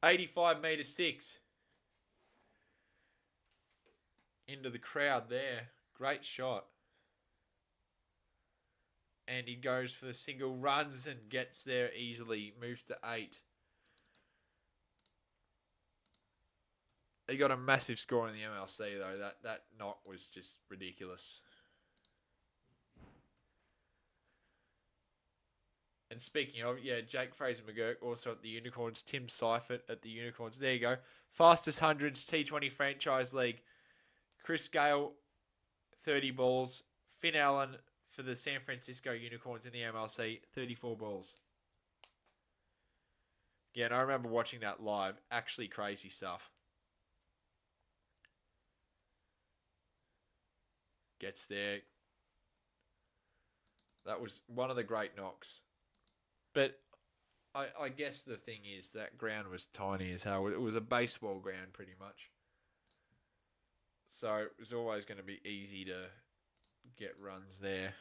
Speaker 1: 85 metre 6. Into the crowd there. Great shot. And he goes for the single, runs and gets there easily. Moves to 8. He got a massive score in the MLC though. That knock was just ridiculous. And speaking of, Jake Fraser McGurk also at the Unicorns. Tim Seifert at the Unicorns. There you go. Fastest hundreds T20 Franchise League. Chris Gale, 30 balls. Finn Allen for the San Francisco Unicorns in the MLC, 34 balls. Yeah, and I remember watching that live. Actually crazy stuff. Gets there. That was one of the great knocks. But I guess the thing is that ground was tiny as hell. It was a baseball ground pretty much. So it was always going to be easy to get runs there.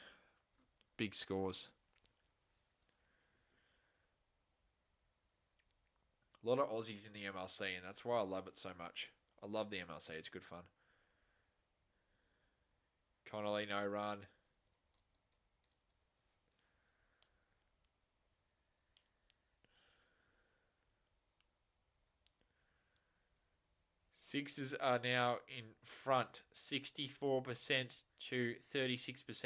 Speaker 1: Big scores. A lot of Aussies in the MLC, and that's why I love it so much. I love the MLC. It's good fun. Connolly, no run. Sixers are now in front, 64% to 36%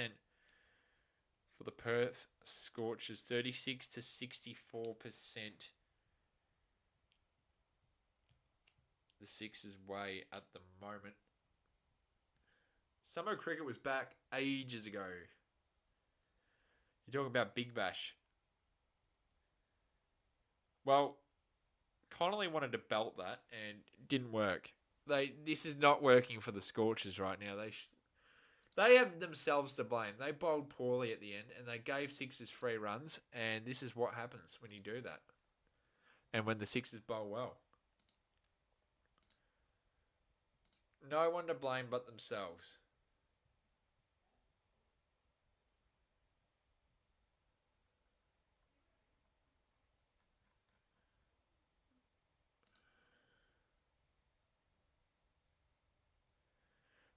Speaker 1: for the Perth Scorchers, 36 to 64%. The Sixers' way at the moment. Summer cricket was back ages ago. You're talking about Big Bash. Well, Connolly wanted to belt that and it didn't work. This is not working for the Scorchers right now. They have themselves to blame. They bowled poorly at the end and they gave Sixers 3 runs, and this is what happens when you do that. And when the Sixers bowl well. No one to blame but themselves.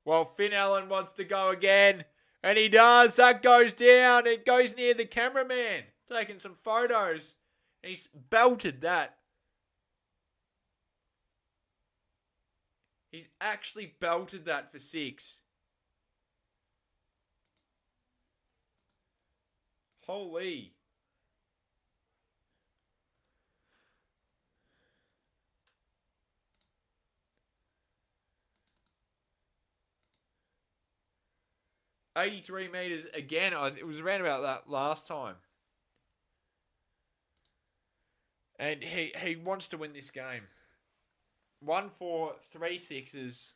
Speaker 1: Well, Finn Allen wants to go again. And he does. That goes down. It goes near the cameraman. Taking some photos. And he's belted that. He's actually belted that for 6. Holy. $83 meters again. It was around about that last time. And he wants to win this game. 1 for 3 sixes.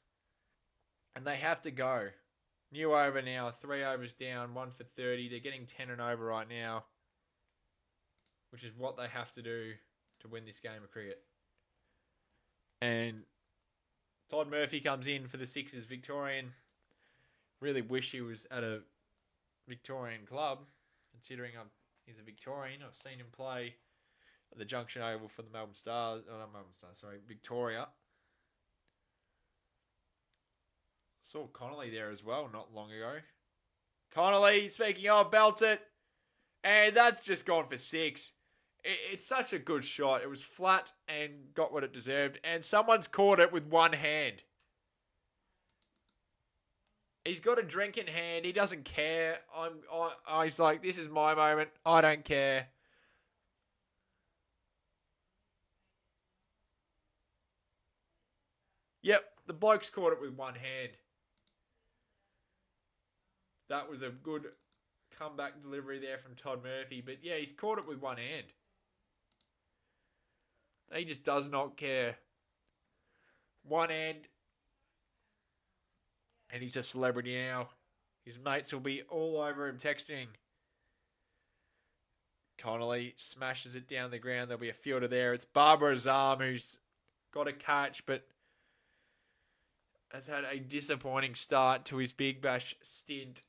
Speaker 1: And they have to go. New over now. 3 overs down. 1 for 30. They're getting 10 and over right now. Which is what they have to do to win this game of cricket. And Todd Murphy comes in for the Sixers Victorian. Really wish he was at a Victorian club, considering he's a Victorian. I've seen him play at the Junction Oval for the Melbourne Stars. Oh, not Melbourne Stars, sorry, Victoria. Saw Connolly there as well not long ago. Connolly, speaking of, belts it. And that's just gone for 6. It's such a good shot. It was flat and got what it deserved. And someone's caught it with one hand. He's got a drink in hand. He doesn't care. He's like, this is my moment. I don't care. Yep, the bloke's caught it with one hand. That was a good comeback delivery there from Todd Murphy. But yeah, he's caught it with one hand. He just does not care. One hand. And he's a celebrity now. His mates will be all over him texting. Connolly smashes it down the ground. There'll be a fielder there. It's Barbara Azam who's got a catch, but has had a disappointing start to his Big Bash stint.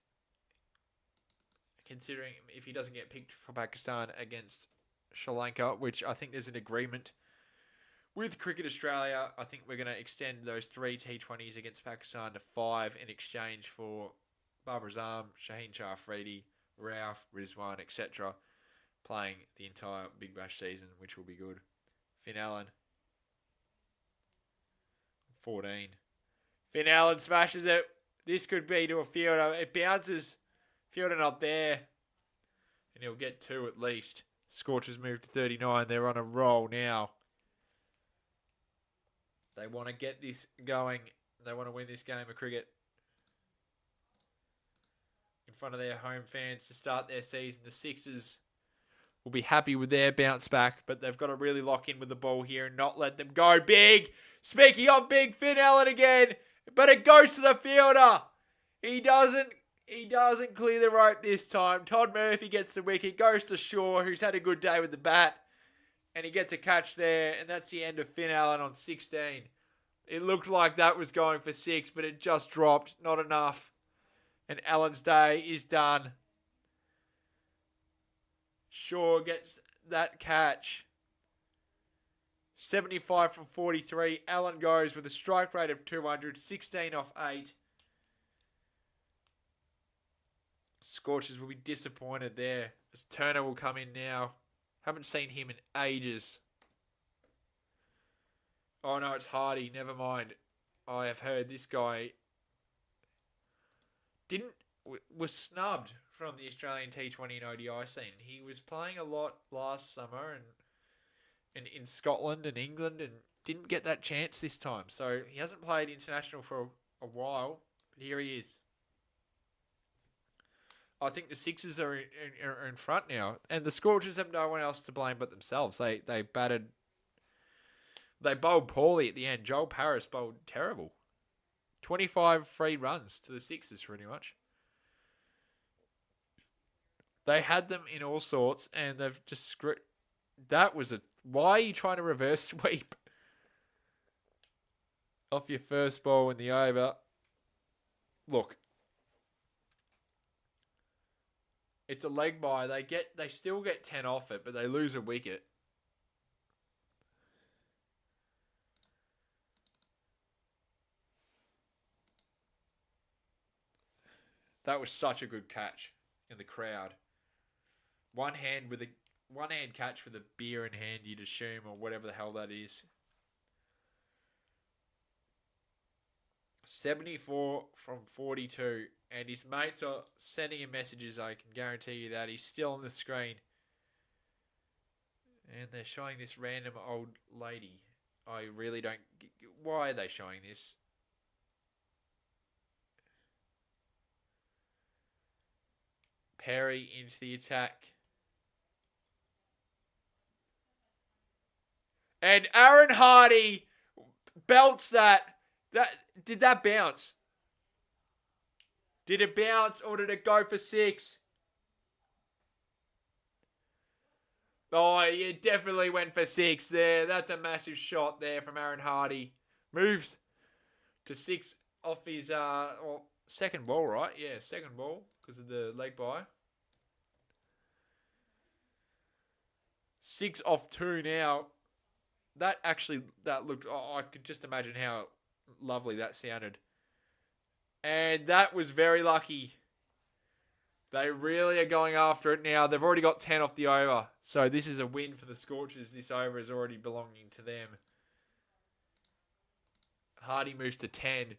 Speaker 1: considering if he doesn't get picked for Pakistan against Sri Lanka, which I think there's an agreement with Cricket Australia. I think we're going to extend those 3 T20s against Pakistan to 5 in exchange for Babar Azam, Shaheen Shah Afridi, Rauf, Rizwan, etc. playing the entire Big Bash season, which will be good. Finn Allen, 14. Finn Allen smashes it. This could be to a fielder. It bounces. Fielder not there. And he'll get 2 at least. Scorchers move to 39. They're on a roll now. They want to get this going. They want to win this game of cricket in front of their home fans to start their season. The Sixers will be happy with their bounce back, but they've got to really lock in with the ball here and not let them go big. Speaking of big, Finn Allen again, but it goes to the fielder. He doesn't clear the rope this time. Todd Murphy gets the wicket, goes to Shaw, who's had a good day with the bat, and he gets a catch there, and that's the end of Finn Allen on 16. It looked like that was going for 6, but it just dropped. Not enough. And Allen's day is done. Shaw gets that catch. 75 from 43. Allen goes with a strike rate of 200. 16 off 8. Scorchers will be disappointed there as Turner will come in now. Haven't seen him in ages. Oh no, it's Hardy. Never mind. I have heard this guy was snubbed from the Australian T20 and ODI scene. He was playing a lot last summer and in Scotland and England and didn't get that chance this time. So he hasn't played international for a while, but here he is. I think the Sixers are in front now, and the Scorchers have no one else to blame but themselves. They bowled poorly at the end. Joel Paris bowled terrible. 25 free runs to the Sixers, pretty much. They had them in all sorts, and they've just screwed. That was why are you trying to reverse sweep off your first ball in the over? Look. It's a leg bye. They still get 10 off it, but they lose a wicket. That was such a good catch in the crowd. One hand catch with a beer in hand, you'd assume, or whatever the hell that is. 74 from 42, and his mates are sending him messages. I can guarantee you that he's still on the screen, and they're showing this random old lady. I really don't. Why are they showing this? Perry into the attack. And Aaron Hardy belts that. Did that bounce? Did it bounce or did it go for 6? Oh, it definitely went for 6 there. That's a massive shot there from Aaron Hardy. Moves to 6 off his second ball, right? Yeah, second ball because of the leg bye. 6 off 2 now. That looked. Oh, I could just imagine how lovely that sounded. And that was very lucky. They really are going after it now. They've already got 10 off the over. So this is a win for the Scorchers. This over is already belonging to them. Hardy moves to 10.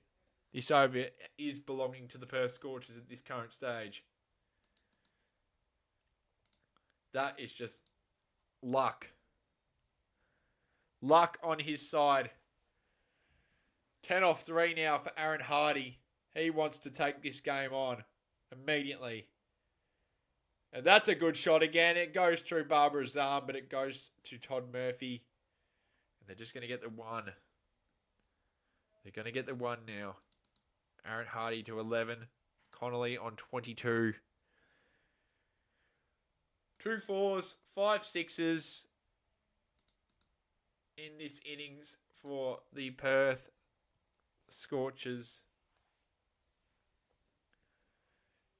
Speaker 1: This over is belonging to the Perth Scorchers at this current stage. That is just luck. Luck on his side. 10 off 3 now for Aaron Hardy. He wants to take this game on immediately. And that's a good shot again. It goes through Babar Azam, but it goes to Todd Murphy. And they're just going to get the 1. They're going to get the 1 now. Aaron Hardy to 11. Connolly on 22. 2 4s, 5 6s in this innings for the Perth Scorchers.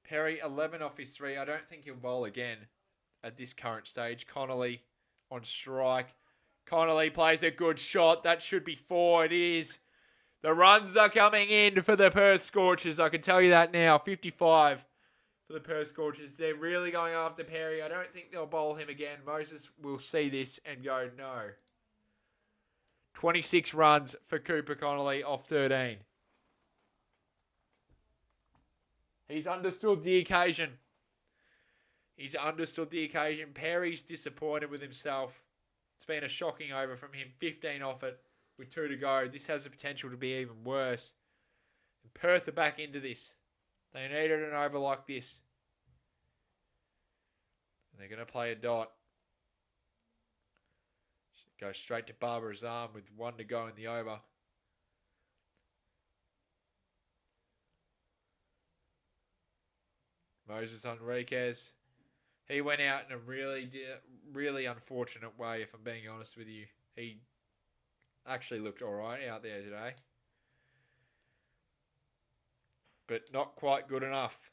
Speaker 1: Perry, 11 off his 3. I don't think he'll bowl again at this current stage. Connolly on strike. Connolly plays a good shot. That should be 4. It is. The runs are coming in for the Perth Scorchers. I can tell you that now. 55 for the Perth Scorchers. They're really going after Perry. I don't think they'll bowl him again. Moses will see this and go, no. 26 runs for Cooper Connolly off 13. He's understood the occasion. Perry's disappointed with himself. It's been a shocking over from him. 15 off it with 2 to go. This has the potential to be even worse. And Perth are back into this. They needed an over like this. And they're going to play a dot. Go straight to Barbara Azam with 1 to go in the over. Moses Enriquez. He went out in a really unfortunate way, if I'm being honest with you. He actually looked alright out there today. But not quite good enough.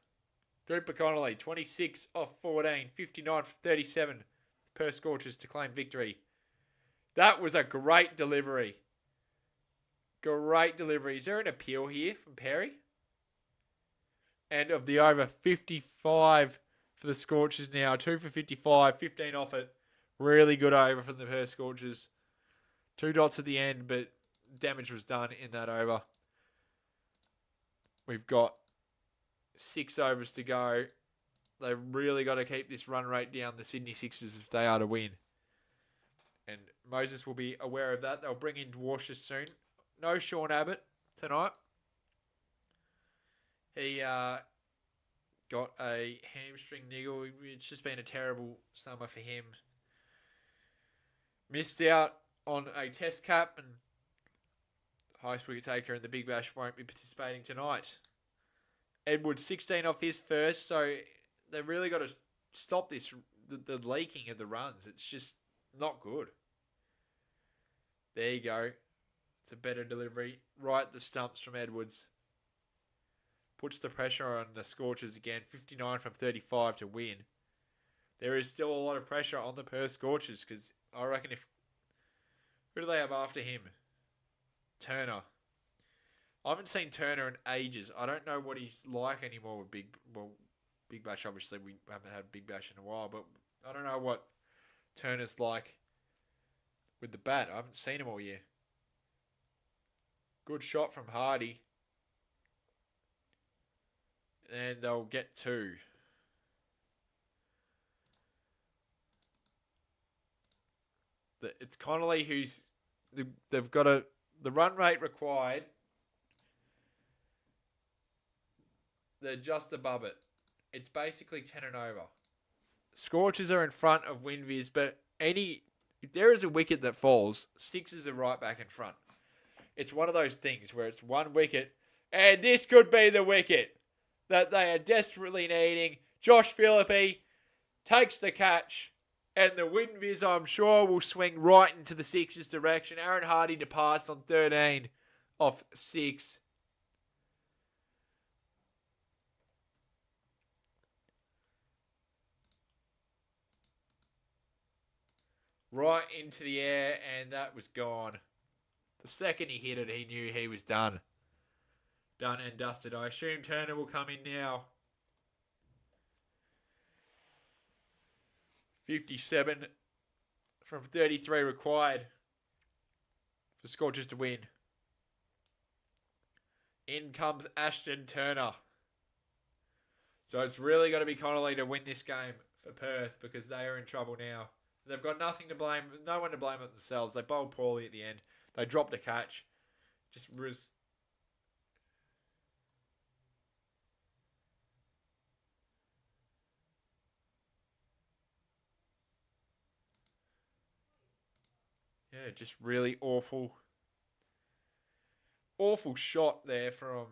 Speaker 1: Cooper Connolly, 26 off 14, 59 for 37. Perth Scorchers to claim victory. That was a great delivery. Is there an appeal here from Perry? And of the over, 55 for the Scorchers now. 2 for 55, 15 off it. Really good over from the Perth Scorchers. 2 dots at the end, but damage was done in that over. We've got 6 overs to go. They've really got to keep this run rate down, the Sydney Sixers, if they are to win. And Moses will be aware of that. They'll bring in Dwarsha soon. No Sean Abbott tonight. He got a hamstring niggle. It's just been a terrible summer for him. Missed out on a test cap, and highest wicket taker in the Big Bash won't be participating tonight. Edwards 16 off his first, so they've really got to stop this, the leaking of the runs. It's just not good. There you go. It's a better delivery. Right at the stumps from Edwards. Puts the pressure on the Scorchers again. 59 from 35 to win. There is still a lot of pressure on the Perth Scorchers, because I reckon who do they have after him? Turner. I haven't seen Turner in ages. I don't know what he's like anymore with Big Bash. Obviously, we haven't had Big Bash in a while, but I don't know what Turner's like with the bat. I haven't seen him all year. Good shot from Hardy. And they'll get 2. It's Connolly they've got the run rate required. They're just above it. It's basically 10 and over. Scorchers are in front of Winviz, but if there is a wicket that falls, Sixers are right back in front. It's one of those things where it's 1 wicket, and this could be the wicket that they are desperately needing. Josh Philippi takes the catch, and the Winviz, I'm sure, will swing right into the Sixers' direction. Aaron Hardy departs on 13 off 6. Right into the air, and that was gone. The second he hit it, he knew he was done. Done and dusted. I assume Turner will come in now. 57 from 33 required for Scorchers to win. In comes Ashton Turner. So it's really got to be Connolly to win this game for Perth, because they are in trouble now. They've got nothing to blame, no one to blame but themselves. They bowled poorly at the end. They dropped a catch. Just really awful shot there from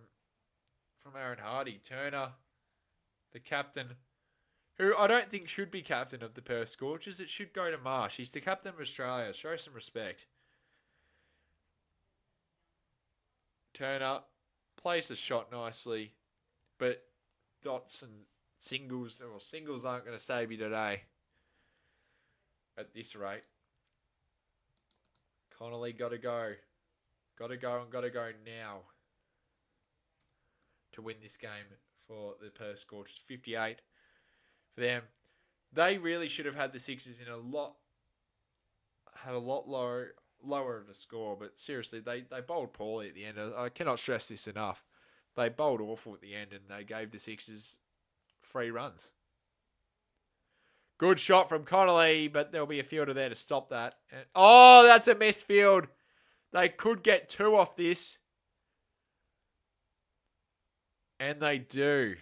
Speaker 1: Aaron Hardy. Turner, the captain, who I don't think should be captain of the Perth Scorchers. It should go to Marsh. He's the captain of Australia. Show some respect. Turner plays the shot nicely, but dots and Singles aren't going to save you today. At this rate. Connolly got to go. Got to go and got to go now. To win this game for the Perth Scorchers. 58 for them. They really should have had the Sixers in a lot lower of a score, but seriously, they bowled poorly at the end. I cannot stress this enough. They bowled awful at the end, and they gave the Sixers 3 runs. Good shot from Connolly, but there'll be a fielder there to stop that. Oh, that's a missed field. They could get 2 off this. And they do.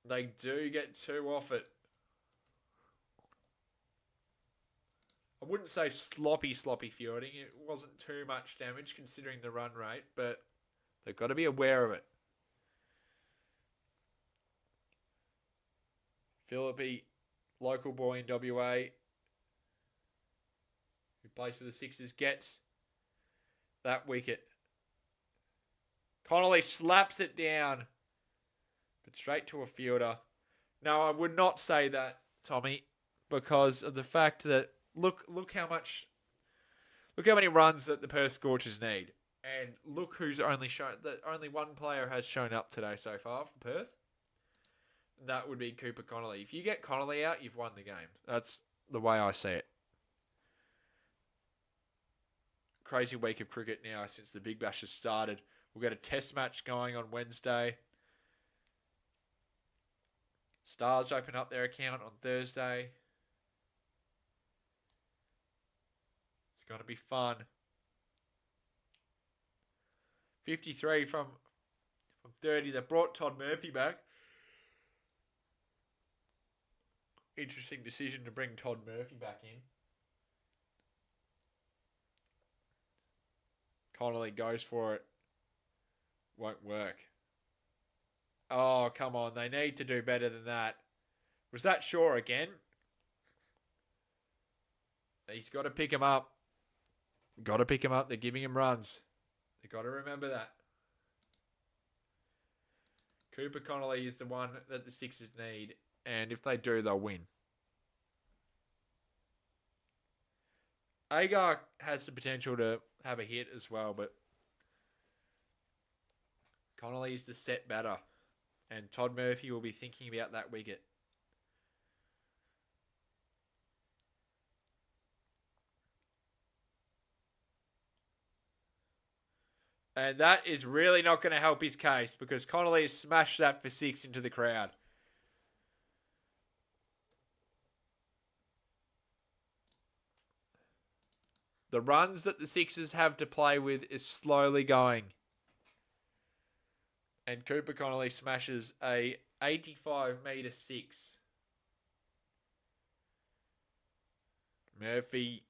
Speaker 1: They do get 2 off it. I wouldn't say sloppy fielding. It wasn't too much damage considering the run rate, but they've got to be aware of it. Philippi, local boy in WA, who plays for the Sixers, gets that wicket. Connolly slaps it down, but straight to a fielder. No, I would not say that, Tommy, because of the fact that look how many runs that the Perth Scorchers need, and look who's only shown that only one player has shown up today so far from Perth. That would be Cooper Connolly. If you get Connolly out, you've won the game. That's the way I see it. Crazy week of cricket now since the Big Bash has started. We'll get a test match going on Wednesday. Stars open up their account on Thursday. It's going to be fun. 53 from 30. They brought Todd Murphy back. Interesting decision to bring Todd Murphy back in. Connolly goes for it. Won't work. Oh, come on. They need to do better than that. Was that Shaw again? He's got to pick him up. Got to pick him up. They're giving him runs. They've got to remember that. Cooper Connolly is the one that the Sixers need. And if they do, they'll win. Agar has the potential to have a hit as well, but Connolly is the set batter. And Todd Murphy will be thinking about that wicket. And that is really not going to help his case because Connolly has smashed that for 6 into the crowd. The runs that the Sixers have to play with is slowly going. And Cooper Connolly smashes a 85-metre 6. Murphy.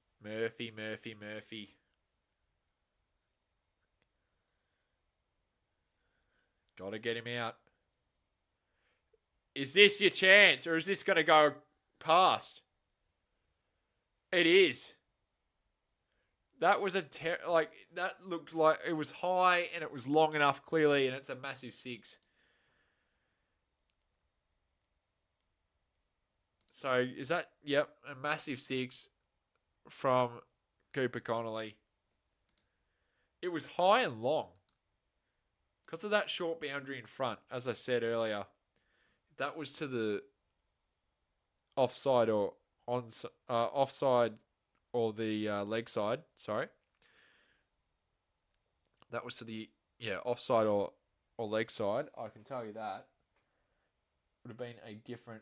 Speaker 1: Got to get him out. Is this your chance or is this going to go past? It is. That was that looked like it was high and it was long enough clearly and it's a massive 6. So is that, yep, a massive 6 from Cooper Connolly. It was high and long. Because of that short boundary in front, as I said earlier, that was to the offside or offside or the leg side. Sorry, that was to the offside or leg side. I can tell you that would have been a different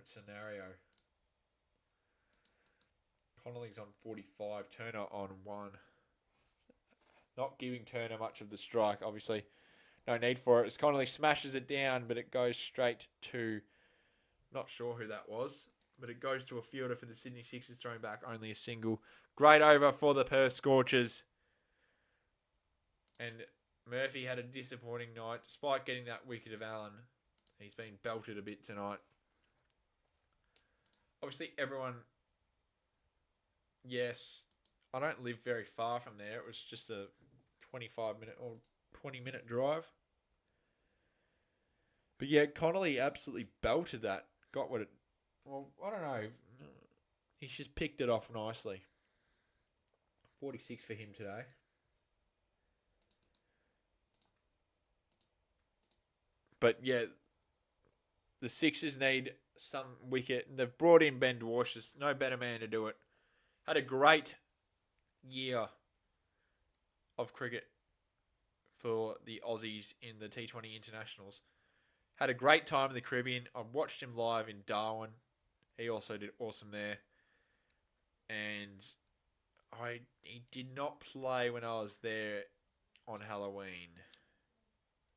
Speaker 1: scenario. Connolly's on 45, Turner on 1. Not giving Turner much of the strike, obviously. No need for it. As Connolly smashes it down, but it goes straight to... Not sure who that was, but it goes to a fielder for the Sydney Sixers, throwing back only a single. Great over for the Perth Scorchers. And Murphy had a disappointing night, despite getting that wicket of Allen. He's been belted a bit tonight. Obviously, everyone... Yes, I don't live very far from there. It was just a 25-minute or 20-minute drive. But yeah, Connolly absolutely belted that. Got what it. Well, I don't know. He's just picked it off nicely. 46 for him today. But yeah, the Sixers need some wicket. And they've brought in Ben Dwarshuis. No better man to do it. Had a great year of cricket for the Aussies in the T20 internationals. Had a great time in the Caribbean. I watched him live in Darwin. He also did awesome there. And he did not play when I was there on Halloween.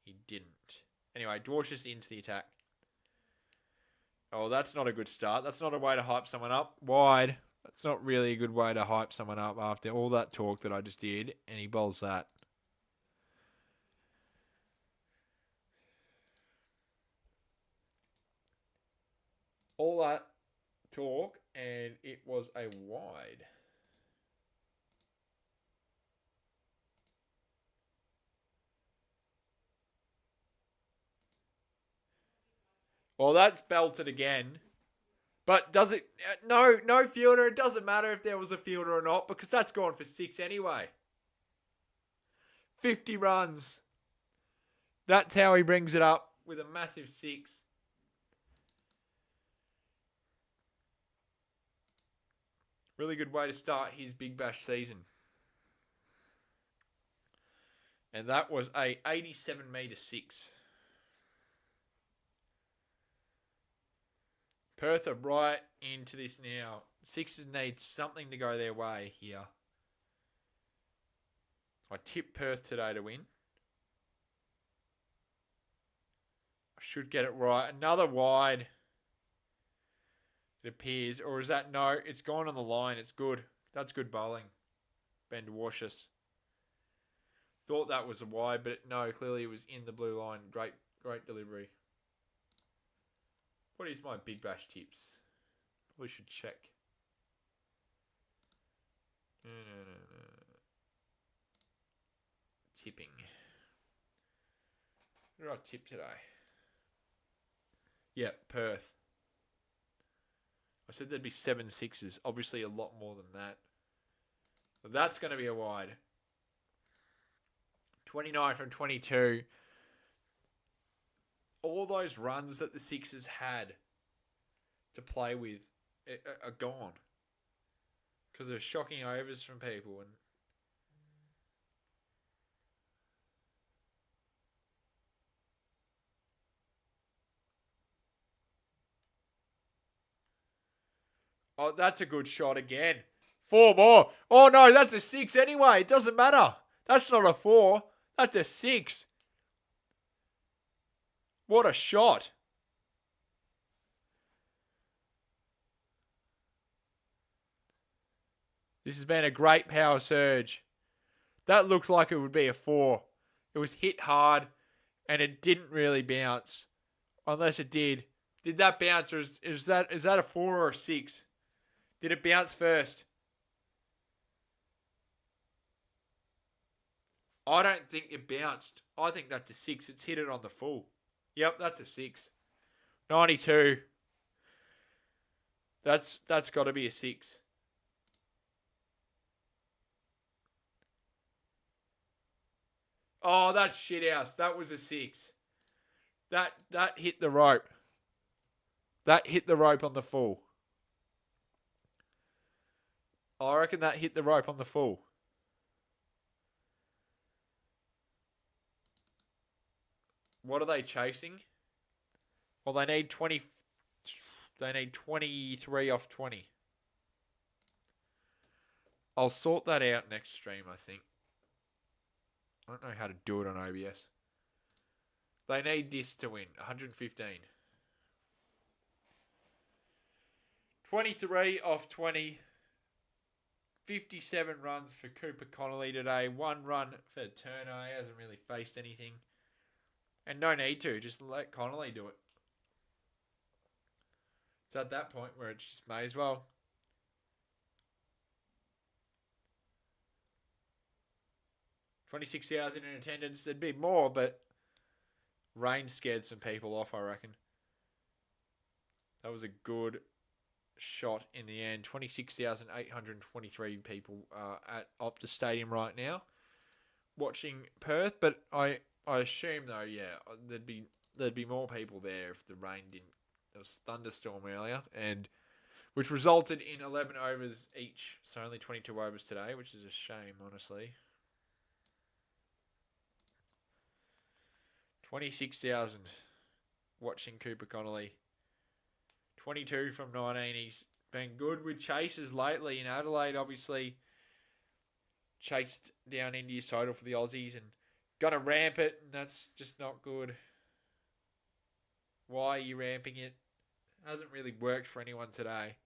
Speaker 1: He didn't. Anyway, Dwarshuis into the attack. Oh, that's not a good start. That's not a way to hype someone up. Wide. That's not really a good way to hype someone up after all that talk that I just did. And he bowls that. All that talk, and it was a wide. Well, that's belted again. But does it? No fielder. It doesn't matter if there was a fielder or not because that's gone for 6 anyway. 50 runs. That's how he brings it up with a massive 6. Really good way to start his Big Bash season. And that was a 87-metre 6. Perth are right into this now. Sixers need something to go their way here. I tipped Perth today to win. I should get it right. Another wide. It appears. Or is that no? It's gone on the line. It's good. That's good bowling. Ben Dwarshuis. Thought that was a wide, but no, clearly it was in the blue line. Great delivery. What is my Big Bash tips? Probably should check. No. Tipping. What did I tip today? Yeah, Perth. I said there'd be 7 sixes. Obviously a lot more than that. But that's going to be a wide. 29 from 22. All those runs that the Sixers had to play with are gone. Because of shocking overs from people. And oh, that's a good shot again. 4 more. Oh no, that's a 6 anyway. It doesn't matter. That's not a 4. That's a 6. What a shot. This has been a great power surge. That looked like it would be a 4. It was hit hard and it didn't really bounce. Unless it did. Did that bounce or is that a 4 or a 6? Did it bounce first? I don't think it bounced. I think that's a 6. It's hit it on the full. Yep, that's a 6. 92. That's got to be a 6. Oh, that's shit house. That was a 6. That hit the rope. That hit the rope on the full. I reckon that hit the rope on the full. What are they chasing? Well, they need 20. They need 23 off 20. I'll sort that out next stream, I think. I don't know how to do it on OBS. They need this to win. 115. 23 off 20. 57 runs for Cooper Connolly today. 1 run for Turner. He hasn't really faced anything. And no need to. Just let Connolly do it. It's at that point where it's just may as well. 26,000 in attendance. There'd be more, but rain scared some people off, I reckon. That was a good shot in the end. 26,823 people at Optus Stadium right now watching Perth, but I assume though, yeah, there'd be more people there if the rain didn't. There was a thunderstorm earlier, and which resulted in 11 overs each, so only 22 overs today, which is a shame, honestly. 26,000 watching Cooper Connolly. 22 from 19. He's been good with chases lately in Adelaide, obviously. Chased down India's total for the Aussies and gonna ramp it, and that's just not good. Why are you ramping it? Hasn't really worked for anyone today.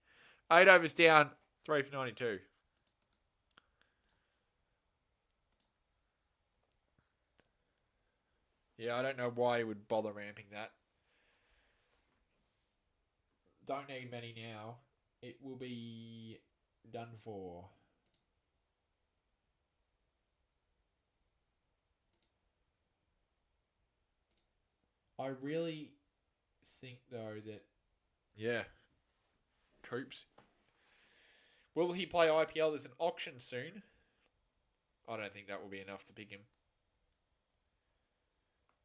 Speaker 1: 8 overs down, 3 for 92. Yeah, I don't know why he would bother ramping that. Don't need many now. It will be done for. I really think, though, that... Yeah. Troops. Will he play IPL? There's an auction soon. I don't think that will be enough to pick him.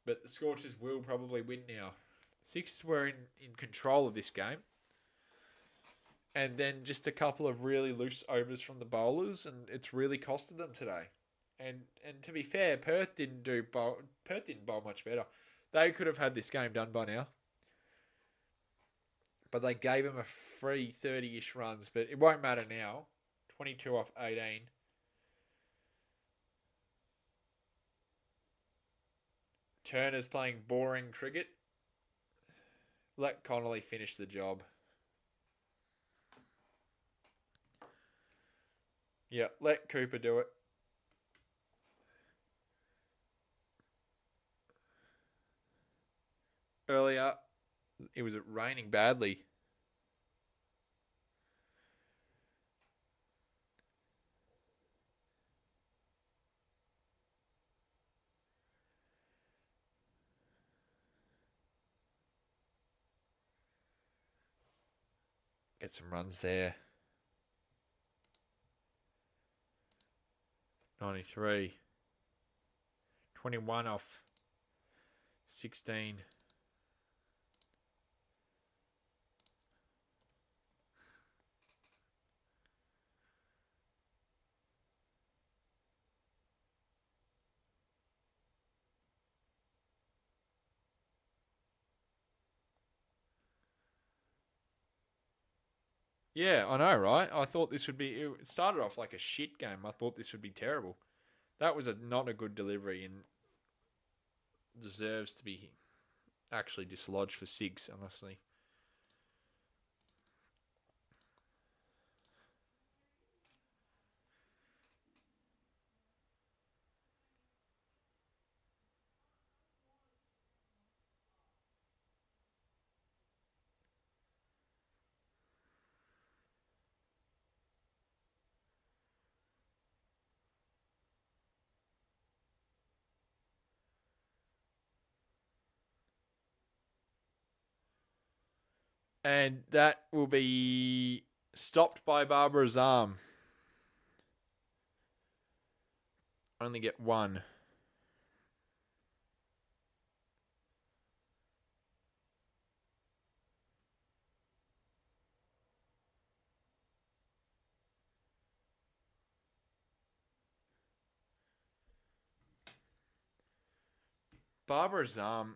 Speaker 1: But the Scorchers will probably win now. Sixers were in control of this game. And then just a couple of really loose overs from the bowlers, and it's really costed them today. And to be fair, Perth didn't bowl much better. They could have had this game done by now. But they gave him a free 30-ish runs, but it won't matter now. 22 off 18. Turner's playing boring cricket. Let Connolly finish the job. Yeah, let Cooper do it. Earlier, it was raining badly. Get some runs there. 93. 21 off 16. Yeah, I know, right? I thought this would be... It started off like a shit game. I thought this would be terrible. That was not a good delivery and deserves to be actually dislodged for 6, honestly. And that will be stopped by Barbara Azam. Only get 1. Barbara Azam,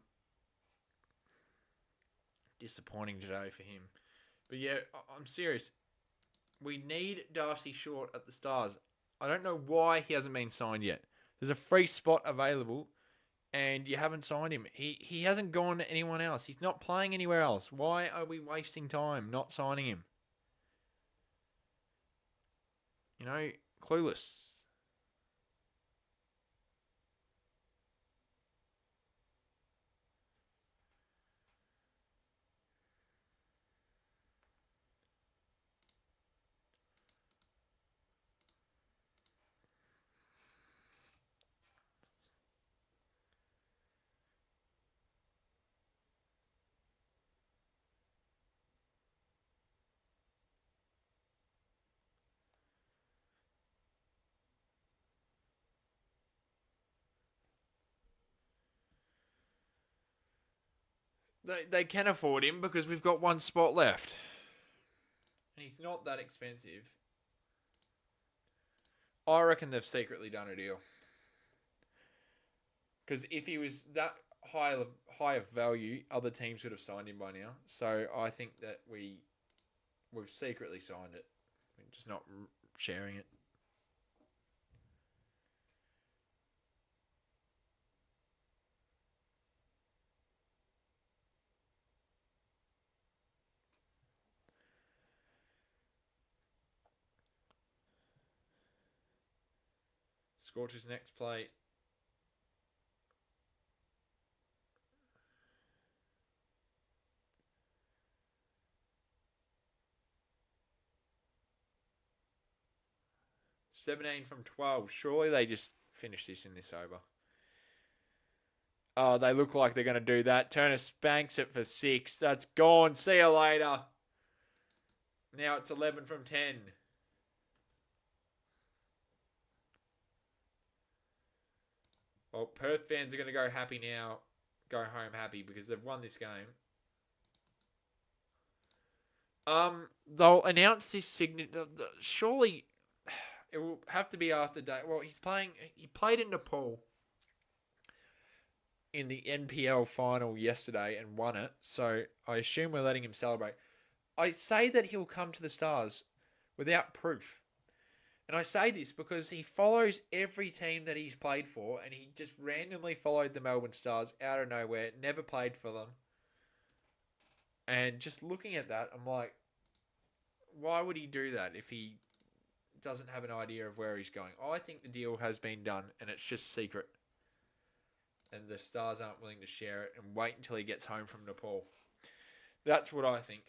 Speaker 1: disappointing today for him. But yeah, I'm serious. We need Darcy Short at the Stars. I don't know why he hasn't been signed yet. There's a free spot available, and you haven't signed him. He hasn't gone to anyone else. He's not playing anywhere else. Why are we wasting time not signing him? You know, clueless. They can afford him because we've got one spot left. And he's not that expensive. I reckon they've secretly done a deal. Because if he was that high of value, other teams would have signed him by now. So I think that we've secretly signed it. We're just not sharing it. Scorchers next play. $17 from 12. Surely they just finish this in this over. Oh, they look like they're going to do that. Turner spanks it for 6. That's gone. See you later. Now it's 11 from 10. Well, Perth fans are going to go happy now. Go home happy because they've won this game. They'll announce this signature. Surely it will have to be after day. Well, he played in Nepal in the NPL final yesterday and won it. So I assume we're letting him celebrate. I say that he'll come to the Stars without proof. And I say this because he follows every team that he's played for, and he just randomly followed the Melbourne Stars out of nowhere, never played for them. And just looking at that, I'm like, why would he do that if he doesn't have an idea of where he's going? I think the deal has been done, and it's just secret. And the Stars aren't willing to share it and wait until he gets home from Nepal. That's what I think.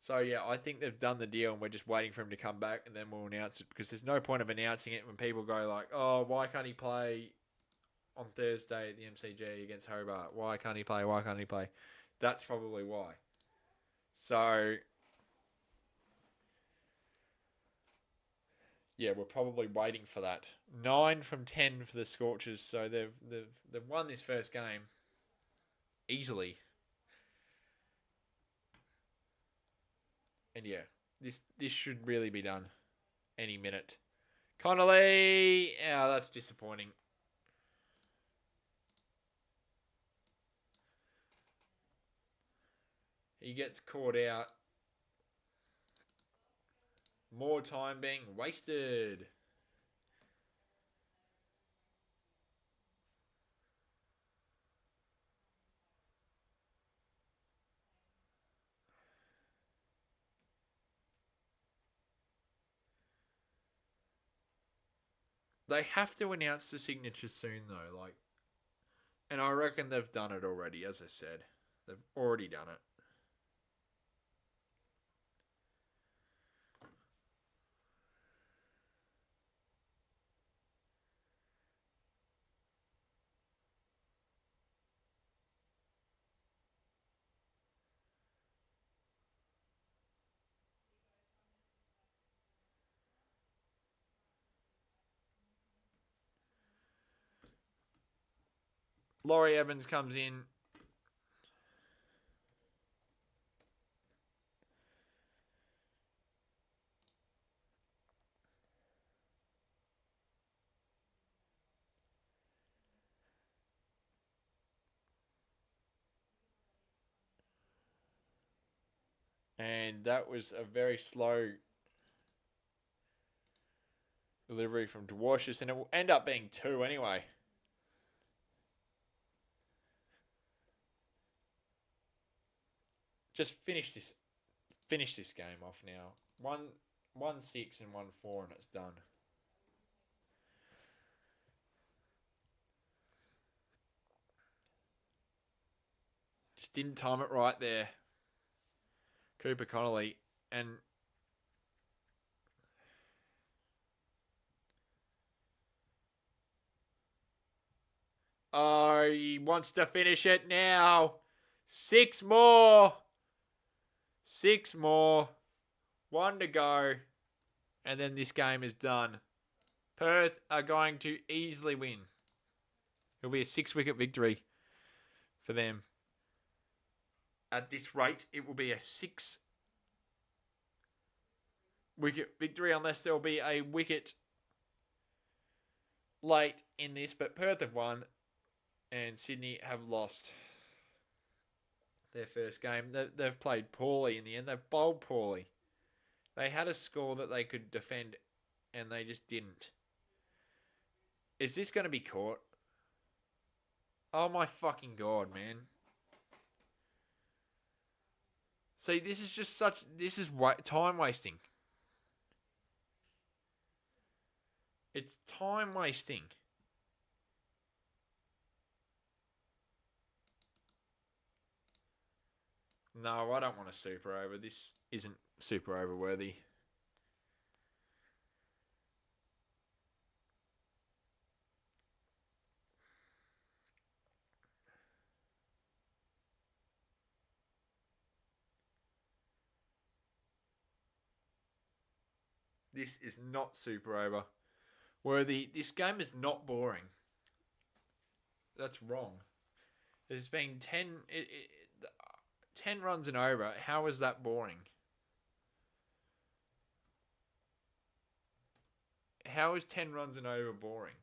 Speaker 1: So, yeah, I think they've done the deal and we're just waiting for him to come back and then we'll announce it because there's no point of announcing it when people go like, oh, why can't he play on Thursday at the MCG against Hobart? Why can't he play? Why can't he play? That's probably why. So, yeah, we're probably waiting for that. 9 from 10 for the Scorchers. So, they've won this first game easily. And yeah, this should really be done any minute. Connolly! Yeah, that's disappointing. He gets caught out. More time being wasted. They have to announce the signature soon, though. And I reckon they've done it already, as I said. They've already done it. Laurie Evans comes in. And that was a very slow delivery from Dwarshus, and it will end up being 2 anyway. Just finish this game off now. 1-6 and 1-4 and it's done. Just didn't time it right there. Cooper Connolly. And oh, he wants to finish it now. 6 more. 6 more. 1 to go. And then this game is done. Perth are going to easily win. It'll be a 6-wicket victory for them. At this rate, it will be a 6-wicket victory unless there'll be a wicket late in this. But Perth have won and Sydney have lost their first game. They've played poorly in the end. They've bowled poorly. They had a score that they could defend and they just didn't. Is this going to be caught? Oh my fucking God, man. See, this is just time wasting. It's time wasting. No, I don't want a super over. This isn't super over worthy. This is not super over worthy. This game is not boring. That's wrong. There's been 10 runs and over. How is that boring? How is 10 runs and over boring?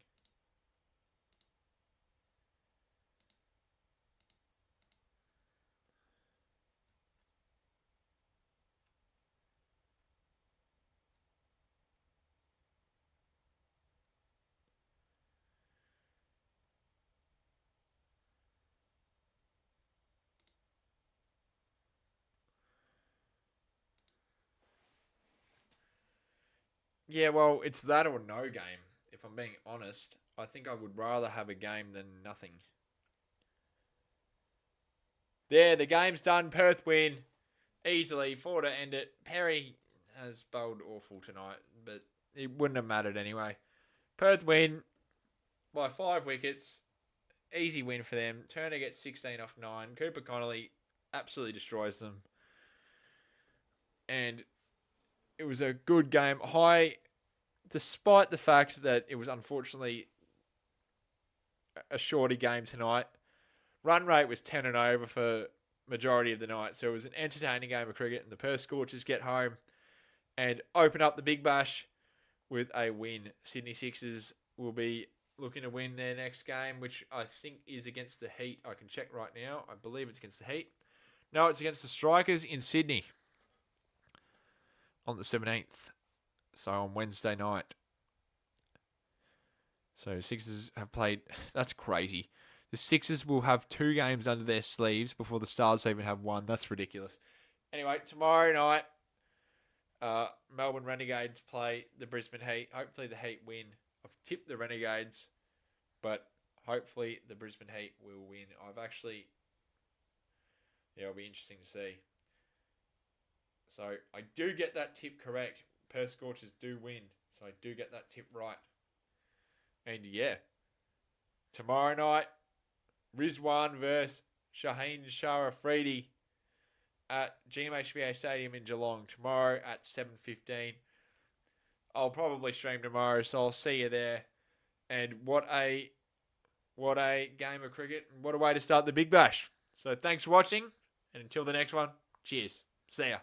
Speaker 1: Yeah, well, it's that or no game. If I'm being honest, I think I would rather have a game than nothing. There, the game's done. Perth win easily. 4 to end it. Perry has bowled awful tonight, but it wouldn't have mattered anyway. Perth win by 5 wickets. Easy win for them. Turner gets 16 off 9. Cooper Connolly absolutely destroys them. And it was a good game. High, despite the fact that it was unfortunately a shorty game tonight. Run rate was 10 and over for majority of the night. So it was an entertaining game of cricket. And the Perth Scorchers get home and open up the Big Bash with a win. Sydney Sixers will be looking to win their next game, which I think is against the Heat. I can check right now. I believe it's against the Heat. No, it's against the Strikers in Sydney on the 17th. So on Wednesday night. So Sixers have played. That's crazy. The Sixers will have 2 games under their sleeves before the Stars even have 1. That's ridiculous. Anyway, tomorrow night, Melbourne Renegades play the Brisbane Heat. Hopefully the Heat win. I've tipped the Renegades, but hopefully the Brisbane Heat will win. It'll be interesting to see. So I do get that tip correct. Perth Scorchers do win. So I do get that tip right. And yeah, tomorrow night, Rizwan versus Shaheen Shah Afridi at GMHBA Stadium in Geelong tomorrow at 7:15. I'll probably stream tomorrow, so I'll see you there. And what a game of cricket, and what a way to start the Big Bash. So thanks for watching, and until the next one, cheers. See ya.